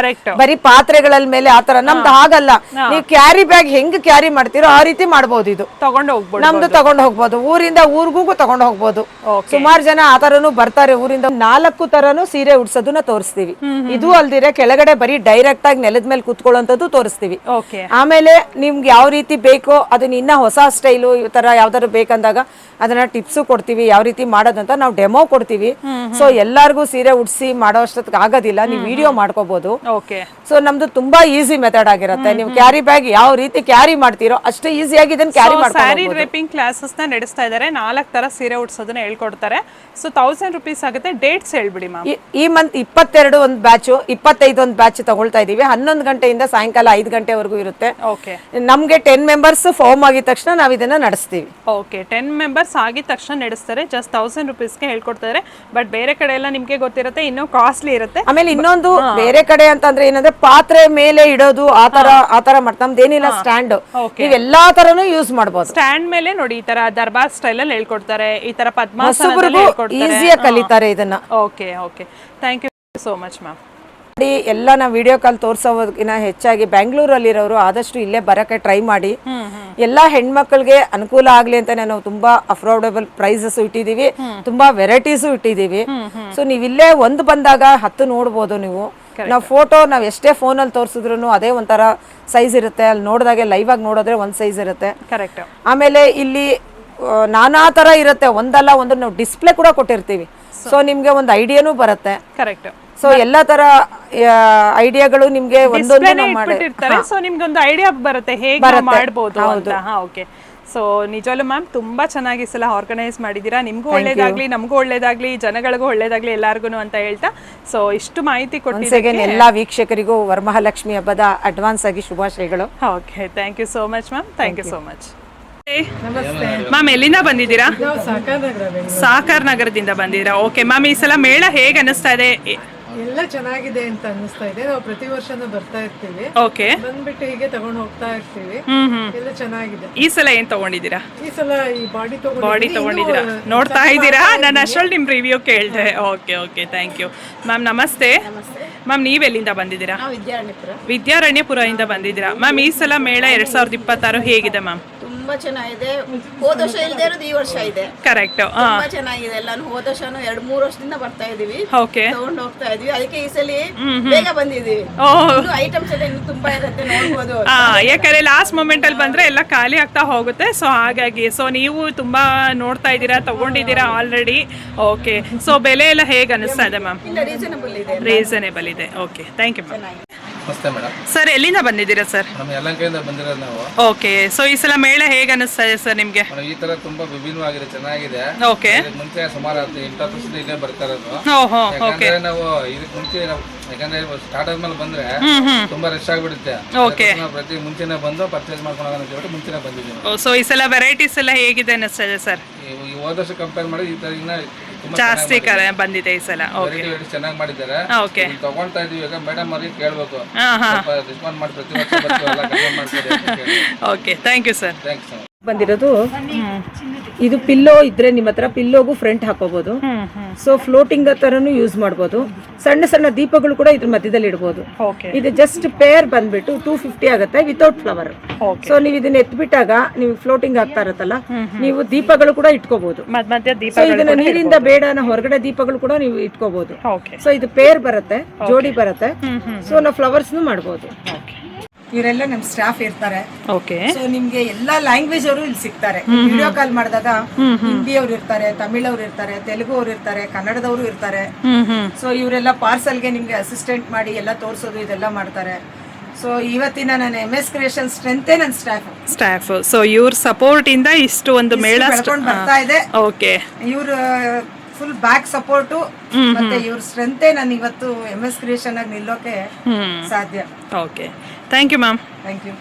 A: ಬರೀ ಪಾತ್ರೆಗಳ ಮೇಲೆ ಆತರ. ನಮ್ದು ಹಾಗಲ್ಲ. ನೀವು ಕ್ಯಾರಿ ಬ್ಯಾಗ್ ಹೆಂಗ್ ಕ್ಯಾರಿ ಮಾಡ್ತೀರೋ ಆ ರೀತಿ ಮಾಡ್ಬೋದು. ಇದು ನಮ್ದು ತಗೊಂಡ್ ಹೋಗ್ಬೋದು, ಊರಿಂದ ಊರ್ಗೂ ತಗೊಂಡ್ ಹೋಗ್ಬೋದು. ಸುಮಾರು ಜನ ಆತರನು ಬರ್ತಾರೆ ಊರಿಂದ. 4 ತರನು ಸೀರೆ ಉಡ್ಸೋದನ್ನ ತೋರಿಸ್ತೀವಿ. ಇದು ಅಲ್ದಿರೆ ಕೆಳಗಡೆ ಬರೀ ಡೈರೆಕ್ಟ್ ಆಗಿ ನೆಲದ ಮೇಲೆ ಕುತ್ಕೊಳ್ಳೋಂಥದ್ದು ತೋರಿಸ್ತೀವಿ. ಆಮೇಲೆ ನಿಮ್ಗೆ ಯಾವ ರೀತಿ ಬೇಕೋ ಅದನ್ನ ಇನ್ನ ಹೊಸ ಸ್ಟೈಲು ಈ ತರ ಯಾವ್ದಾದ್ರು ಬೇಕಂದಾಗ ಅದನ್ನ ಟಿಪ್ಸು ಕೊಡ್ತೀವಿ, ಯಾವ ರೀತಿ ಮಾಡೋದಂತ ನಾವು ಡೆಮೋ ಕೊಡ್ತೀವಿ. ಸೊ ಎಲ್ಲಾರ್ಗೂ ಸೀರೆ ಉಡ್ಸಿ ಮಾಡೋ ಅಷ್ಟೊತ್ತಿಗೆ ಆಗೋದಿಲ್ಲ, ನೀವು ವಿಡಿಯೋ ಮಾಡ್ಕೋಬಹುದು. ಸೊ ನಮ್ದು ತುಂಬಾ ಈಸಿ ಮೆಥಡ್ ಆಗಿರುತ್ತೆ. ನೀವು ಕ್ಯಾರಿ ಬ್ಯಾಗ್ ಯಾವ ರೀತಿ ಕ್ಯಾರಿ ಮಾಡ್ತೀರೋ ಅಷ್ಟೇ ಈಸಿಯಾಗಿ ಇದನ್ನ ಕ್ಯಾರಿ ಮಾಡ್ಕೊಂಡು
B: ಸ್ಯಾರಿ ಡ್ರೇಪಿಂಗ್ ಕ್ಲಾಸಸ್ ನ ನಡೆಸ್ತಾ ಇದ್ದಾರೆ. 4 ತರ ಸೀರೆ ಉಡ್ಸೋದನ್ನ ಹೇಳ್ಕೊಡ್ತಾರೆ. ಸೊ 1000 ರುಪೀಸ್ ಆಗುತ್ತೆ. ಡೇಟ್ಸ್ ಹೇಳ್ಬಿಡಿ ಮ್ಯಾಮ್.
A: ಈ ಮಂತ್ 22 ಒಂದು ಬ್ಯಾಚ್, 25 ಒಂದು ಬ್ಯಾಚ್ ತಗೊಳ್ತಾ ಇದೀವಿ. 11 ಗಂಟೆಯಿಂದ ಸಾಯಂಕಾಲ 5 ಗಂಟೆವರೆಗೂ ಇರುತ್ತೆ. ನಮ್ಗೆ 10 ಮೆಂಬರ್ಸ್ ಫಾರ್ಮ್ ಆಗಿದ ತಕ್ಷಣ ನಾವ್ ಇದನ್ನ ನಡೆಸ್ತೀವಿ.
B: 10 ಮೆಂಬರ್ಸ್ ಆಗಿದ ತಕ್ಷಣ ನಡೆಸ್ತಾರೆ. ಜಸ್ಟ್ 1000 ರುಪೀಸ್ಗೆ ಹೇಳ್ಕೊಡ್ತಾರೆ. ಬಟ್ ಬೇರೆ ಕಡೆ ಎಲ್ಲ ನಿಮ್ಗೆ ಗೊತ್ತಿರುತ್ತೆ, ಇನ್ನೂ ಕಾಸ್ಟ್ಲಿ ಇರುತ್ತೆ.
A: ಆಮೇಲೆ ಇನ್ನೊಂದು ಬೇರೆ ಕಡೆ ಅಂತಂದ್ರೆ ಏನಂದ್ರೆ ಪಾತ್ರೆ ಮೇಲೆ ಇಡೋದು ಆತರ ನಮ್ದೇನಿಲ್ಲ ಸ್ಟ್ಯಾಂಡ್. ನೀವು ಎಲ್ಲಾ ತರನು ಯೂಸ್ ಮಾಡಬಹುದು.
B: ಸ್ಟ್ಯಾಂಡ್ ಮೇಲೆ ನೋಡಿ ಈ ತರ ದರ್ಬಾರ್ ಸ್ಟೈಲ್ ಅಲ್ಲಿ ಹೇಳ್ಕೊಡ್ತಾರೆ. ಈ ತರ ಪದ್ಮಾಸನದಲ್ಲಿ ಹೇಳ್ಕೊಡ್ತಾರೆ.
A: ಈಸಿಯಾಗಿ ಕಲಿತಾರೆ ಇದನ್ನ.
B: Okay thank you so much ma'am.
A: ಎಲ್ಲ ನಾವು ವಿಡಿಯೋ ಕಾಲ್ ತೋರ್ಸೋದಕ್ಕಿಂತ ಹೆಚ್ಚಾಗಿ ಬೆಂಗಳೂರಲ್ಲಿರೋರು ಆದಷ್ಟು ಇಲ್ಲೇ ಬರಕ್ಕೆ ಟ್ರೈ ಮಾಡಿ. ಎಲ್ಲಾ ಹೆಣ್ಮಕ್ಳಿಗೆ ಅನುಕೂಲ ಆಗ್ಲಿ ಅಂತ ನಾವು ತುಂಬಾ ಅಫೋರ್ಡಬಲ್ ಪ್ರೈಸಸ್ ಇಟ್ಟಿದೀವಿ, ತುಂಬಾ ವೆರೈಟೀಸು ಇಟ್ಟಿದೀವಿ. ಸೊ ನೀವು ಇಲ್ಲೇ ಒಂದು ಬಂದಾಗ 10 ನೋಡ್ಬೋದು ನೀವು. ನಾವು ಫೋಟೋ ನಾವು ಎಷ್ಟೇ ಫೋನಲ್ಲಿ ತೋರಿಸಿದ್ರು ಅದೇ ಒಂಥರ ಸೈಜ್ ಇರುತ್ತೆ. ಅಲ್ಲಿ ನೋಡಿದಾಗೆ ಲೈವ್ ಆಗಿ ನೋಡಿದ್ರೆ ಒಂದ್ ಸೈಜ್ ಇರುತ್ತೆ.
B: ಕರೆಕ್ಟ್.
A: ಆಮೇಲೆ ಇಲ್ಲಿ ನಾನಾ ತರ ಇರುತ್ತೆ, ಒಂದಲ್ಲ ಒಂದು ನಾವು ಡಿಸ್ಪ್ಲೇ ಕೂಡ ಕೊಟ್ಟಿರ್ತೀವಿ. ಸೊ ನಿಮ್ಗೆ ಒಂದು ಐಡಿಯಾನು ಬರುತ್ತೆ.
B: ಕರೆಕ್ಟ್.
A: ಸೊ ಎಲ್ಲ ತರ ಐಡಿಯಾಗಳು ನಿಮ್ಗೆ ಒಂದೊಂದು ನಾವು ಮಾಡಿ
B: ಇಟ್ಟಿರ್ತಾರೆ. ಸೊ ನಿಮ್ಗೊಂದು ಐಡಿಯಾ ಬರುತ್ತೆ ಹೇಗೆ ಮಾಡ್ಬೋದು ಅಂತ. ಓಕೆ. ಸೊ ನಿಜವಲ್ಲೂ ಮ್ಯಾಮ್ ತುಂಬಾ ಚೆನ್ನಾಗಿ ಸಲ ಆರ್ಗನೈಸ್ ಮಾಡಿದ್ದೀರಾ. ನಿಮ್ಗೂ ಒಳ್ಳೇದಾಗ್ಲಿ, ನಮಗೂ ಒಳ್ಳೇದಾಗ್ಲಿ, ಜನಗಳಿಗೂ ಒಳ್ಳೇದಾಗ್ಲಿ, ಎಲ್ಲಾರ್ಗು ಅಂತ ಹೇಳ್ತಾ ಸೊ ಇಷ್ಟು ಮಾಹಿತಿ ಕೊಟ್ಟಿದ್ದಕ್ಕೆ
A: ಎಲ್ಲಾ ವೀಕ್ಷಕರಿಗೂ ವರಮಹಾಲಕ್ಷ್ಮಿ ಹಬ್ಬದ ಅಡ್ವಾನ್ಸ್ ಆಗಿ ಶುಭಾಶಯಗಳು.
B: Okay, thank you so much ma'am. Thank you so much. Ma'am ಎಲ್ಲಿಂದ ಬಂದಿದ್ದೀರಾ? ಸಾಕಾರ್ ನಗರದಿಂದ ಬಂದಿದ್ದೀರಾ. ಓಕೆ ಮ್ಯಾಮ್, ಈ ಸಲ ಮೇಳ ಹೇಗೆ ಅನಿಸ್ತಾ ಇದೆ?
C: ಎಲ್ಲ ಚೆನ್ನಾಗಿದೆ ಅಂತ ಅನಿಸ್ತಾ ಇದೆ. ನಾವು ಪ್ರತಿ ವರ್ಷನೂ ಬರ್ತಾ ಇರ್ತೀವಿ,
B: ಓಕೆ,
C: ಬಂದ್ಬಿಟ್ಟು ಹೀಗೆ ತಗೊಂಡು ಹೋಗ್ತಾ ಇರ್ತೀವಿ. ಎಲ್ಲ ಚೆನ್ನಾಗಿದೆ.
B: ಈ ಸಲ ಏನ್ ತಗೊಂಡಿದ್ದೀರಾ?
C: ಈ ಸಲ ಈ ಬಾಡಿ
B: ತಗೊಂಡಿದ್ದೀರಾ? ನೋಡ್ತಾ ಇದ್ದೀರಾ? ನಾನು ಅಷ್ಟರಲ್ಲಿ ನಿಮ್ ರಿವ್ಯೂ ಕೇಳಿದೆ. Okay okay, thank you ma'am. ನಮಸ್ತೆ ಮ್ಯಾಮ್, ನೀವೆಲ್ಲಿಂದ ಬಂದಿದ್ದೀರಾ? ವಿದ್ಯಾರಣ್ಯಪುರದಿಂದ ಬಂದಿದ್ದೀರಾ. ಮ್ಯಾಮ್ ಈ ಸಲ ಮೇಳ 2026 ಹೇಗಿದೆ ಮ್ಯಾಮ್?
D: ತುಂಬಾ ಚೆನ್ನಾಗಿದೆ. ಹೋದ ವರ್ಷ ಇಲ್ಲದೆ ಇರೋದು ಈ ವರ್ಷ ಇದೆ.
B: ಕರೆಕ್ಟ್.
D: ತುಂಬಾ ಚೆನ್ನಾಗಿದೆ. ನಾನು ಹೋದ ವರ್ಷನೂ 2-3 ವರ್ಷದಿಂದ ಬರ್ತಾ ಇದೀವಿ,
B: ಓಕೆ,
D: ತಗೊಂಡು ಹೋಗ್ತಾ ಇದೀವಿ. ಅದಕ್ಕೆ ಈ ಸಲ ಬೇಗ ಬಂದಿದೀವಿ. ಐಟಮ್ಸ್ ಎಲ್ಲ ಇನ್ನು ತುಂಬಾ ಇರುತ್ತೆ, ನೋಡ್ಬೋದು.
B: ಯಾಕಂದ್ರೆ ಲಾಸ್ಟ್ ಮೂಮೆಂಟ್ ಅಲ್ಲಿ ಬಂದ್ರೆ ಎಲ್ಲ ಖಾಲಿ ಆಗ್ತಾ ಹೋಗುತ್ತೆ. ಸೊ ಹಾಗಾಗಿ ಸೊ ನೀವು ತುಂಬಾ ನೋಡ್ತಾ ಇದ್ದೀರಾ, ತಗೊಂಡಿದ್ದೀರಾ ಆಲ್ರೆಡಿ. ಓಕೆ, ಸೊ ಬೆಲೆ ಎಲ್ಲ ಹೇಗೆ ಅನಿಸ್ತಾ ಇದೆ ಮ್ಯಾಮ್?
D: ಇಲ್ಲ, ರೀಸನಬಲ್ ಇದೆ.
B: ರೀಸನೇಬಲ್ ಇದೆ. Okay, thank you ma'am.
E: ನಮಸ್ತೆ ಮೇಡಮ್.
B: ಸರ್ ಎಲ್ಲಿಂದ ಬಂದಿದ್ದೀರಾ ಸರ್?
E: ನಮ್ಮ ಯಲಹಂಕದಿಂದ ಬಂದಿರೋದು ನಾವು.
B: ಓಕೆ, ಸೊ ಈ ಸಲ ಮೇಳ ಹೇಗೆ ಅನಿಸ್ತಾ ಇದೆ ಸರ್ ನಿಮ್ಗೆ?
E: ಈ ತರ ತುಂಬಾ ವಿಭಿನ್ನವಾಗಿದೆ, ಚೆನ್ನಾಗಿದೆ.
B: ಓಕೆ,
E: ಇದಕ್ಕೆ ಮುಂಚೆ ಸುಮಾರು 8 ವರ್ಷದಿಂದ ಇಲ್ಲೇ ಬರ್ತಾ ಇರೋದು.
B: ಓಹೋ, ಓಕೆ,
E: ಯಾಕಂದ್ರೆ ನಾವು ಇದಕ್ಕೆ ಮುಂಚೆ ಯಾಕಂದ್ರೆ ಸ್ಟಾರ್ಟ್ ಆದ್ಮೇಲೆ ಬಂದ್ರೆ ತುಂಬಾ ರಶ್ ಆಗ್ಬಿಡುತ್ತೆ.
B: ಓಕೆ,
E: ನಾವು ಪ್ರತಿ ಮುಂಚೆನೆ ಬಂದು ಪರ್ಚೇಸ್ ಮಾಡ್ಕೊಂಡು ಹೋಗೋಣ ಅಂತ ಹೇಳ್ಬಿಟ್ಟು ಮುಂಚೆನೆ ಬಂದಿದ್ದೀವಿ.
B: ಸೊ ಈ ಸಲ ವೆರೈಟೀಸ್ ಎಲ್ಲ ಹೇಗಿದೆ ಅನಿಸ್ತಾ ಇದೆ ಸರ್?
E: ಈ ಹೋದ ವರ್ಷ ಕಂಪೇರ್ ಮಾಡಿ ಈ ತರ ಇನ್ನ ತುಂಬಾ
B: ಜಾಸ್ತಿ ಬಂದಿದೆ ಈ ಸಲ. ಓಕೆ,
E: ಚೆನ್ನಾಗಿ ಮಾಡಿದ್ದಾರೆ.
B: ಓಕೆ,
E: ತಗೊಂತಾ ಇದೀವಿ. ಈಗ ಮೇಡಮ್ ಅವ್ರಿಗೆ ಕೇಳ್ಬೇಕು,
B: ಹಾ,
E: ರಿಸ್ಪಾಂಡ್ ಮಾಡಿ ಪ್ರತಿ ವರ್ಷ ಬರ್ತೀವಲ್ಲ, ಕಡಿಮೆ ಮಾಡ್ತೀವಿ.
B: Okay, thank you sir.
E: Thanks.
A: ಬಂದಿರೋದು ಇದು ಪಿಲ್ಲೋ ಇದ್ರೆ ನಿಮ್ಮ ಹತ್ರ ಪಿಲ್ಲೋಗೂ ಫ್ರಂಟ್ ಹಾಕೋಬಹುದು. ಸೊ ಫ್ಲೋಟಿಂಗ್ ತರನು ಯೂಸ್ ಮಾಡಬಹುದು. ಸಣ್ಣ ಸಣ್ಣ ದೀಪಗಳು ಕೂಡ ಇದ್ರ ಮಧ್ಯದಲ್ಲಿ ಇಡಬಹುದು. ಇದು ಜಸ್ಟ್ ಪೇರ್ ಬಂದ್ಬಿಟ್ಟು 250 ಆಗುತ್ತೆ ವಿತೌಟ್ ಫ್ಲವರ್. ಸೊ ನೀವು ಇದನ್ನ ಎತ್ಬಿಟ್ಟಾಗ ನೀವು ಫ್ಲೋಟಿಂಗ್ ಆಗ್ತಾ ಇರತ್ತಲ್ಲ, ನೀವು ದೀಪಗಳು ಕೂಡ ಇಟ್ಕೋಬಹುದು. ಸೊ ಇದನ್ನ ನೀರಿಂದ ಬೇಡ ಹೊರಗಡೆ ದೀಪಗಳು ಕೂಡ ನೀವು ಇಟ್ಕೋಬಹುದು. ಸೊ ಇದು ಪೇರ್ ಬರುತ್ತೆ, ಜೋಡಿ ಬರುತ್ತೆ. ಸೊ ನಾವು ಫ್ಲವರ್ಸ್ ಮಾಡಬಹುದು. ಇವರೆಲ್ಲ ನಮ್ಮ ಸ್ಟಾಫ್ ಇರ್ತಾರೆ.
B: ಓಕೆ,
A: ಸೊ ನಿಮ್ಗೆ ಎಲ್ಲಾ ಲ್ಯಾಂಗ್ವೇಜ್ ಅವರು ಇಲ್ಲಿ ಸಿಗ್ತಾರೆ. ವಿಡಿಯೋ ಕಾಲ್ ಮಾಡಿದಾಗ ಹಿಂದಿ ಅವ್ರು ಇರ್ತಾರೆ, ತಮಿಳ್ ಅವ್ರು ಇರ್ತಾರೆ, ತೆಲುಗು ಅವ್ರು ಇರ್ತಾರೆ, ಕನ್ನಡದವರು ಇರ್ತಾರೆ. ಸೊ ಇವರೆಲ್ಲ ಪಾರ್ಸಲ್ಗೆ ನಿಮ್ಗೆ ಅಸಿಸ್ಟೆಂಟ್ ಮಾಡಿ ಎಲ್ಲ ತೋರಿಸೋದು ಇದೆಲ್ಲ ಮಾಡ್ತಾರೆ. ಸೊ ಇವತ್ತಿನ ನನ್ನ MS ಕ್ರಿಯೇಷನ್ ಸ್ಟ್ರೆಂತೇ ನನ್ನ ಸ್ಟಾಫ್.
B: ಸೊ ಇವ್ರ ಸಪೋರ್ಟ್ ಇಂದ ಇಷ್ಟು ಒಂದು ಮೇಳ
A: ಬರ್ತಾ ಇದೆ.
B: ಓಕೆ,
A: ಇವ್ರ ಫುಲ್ ಬ್ಯಾಕ್ ಸಪೋರ್ಟು ಮತ್ತೆ ಇವ್ರ ಸ್ಟ್ರೆಂತೇ ನಾನು ಇವತ್ತು MS ಕ್ರಿಯೇಷನ್ ಆಗಿ ನಿಲ್ಲೋಕೆ ಸಾಧ್ಯ.
B: Okay, thank you ma'am.
A: Thank you.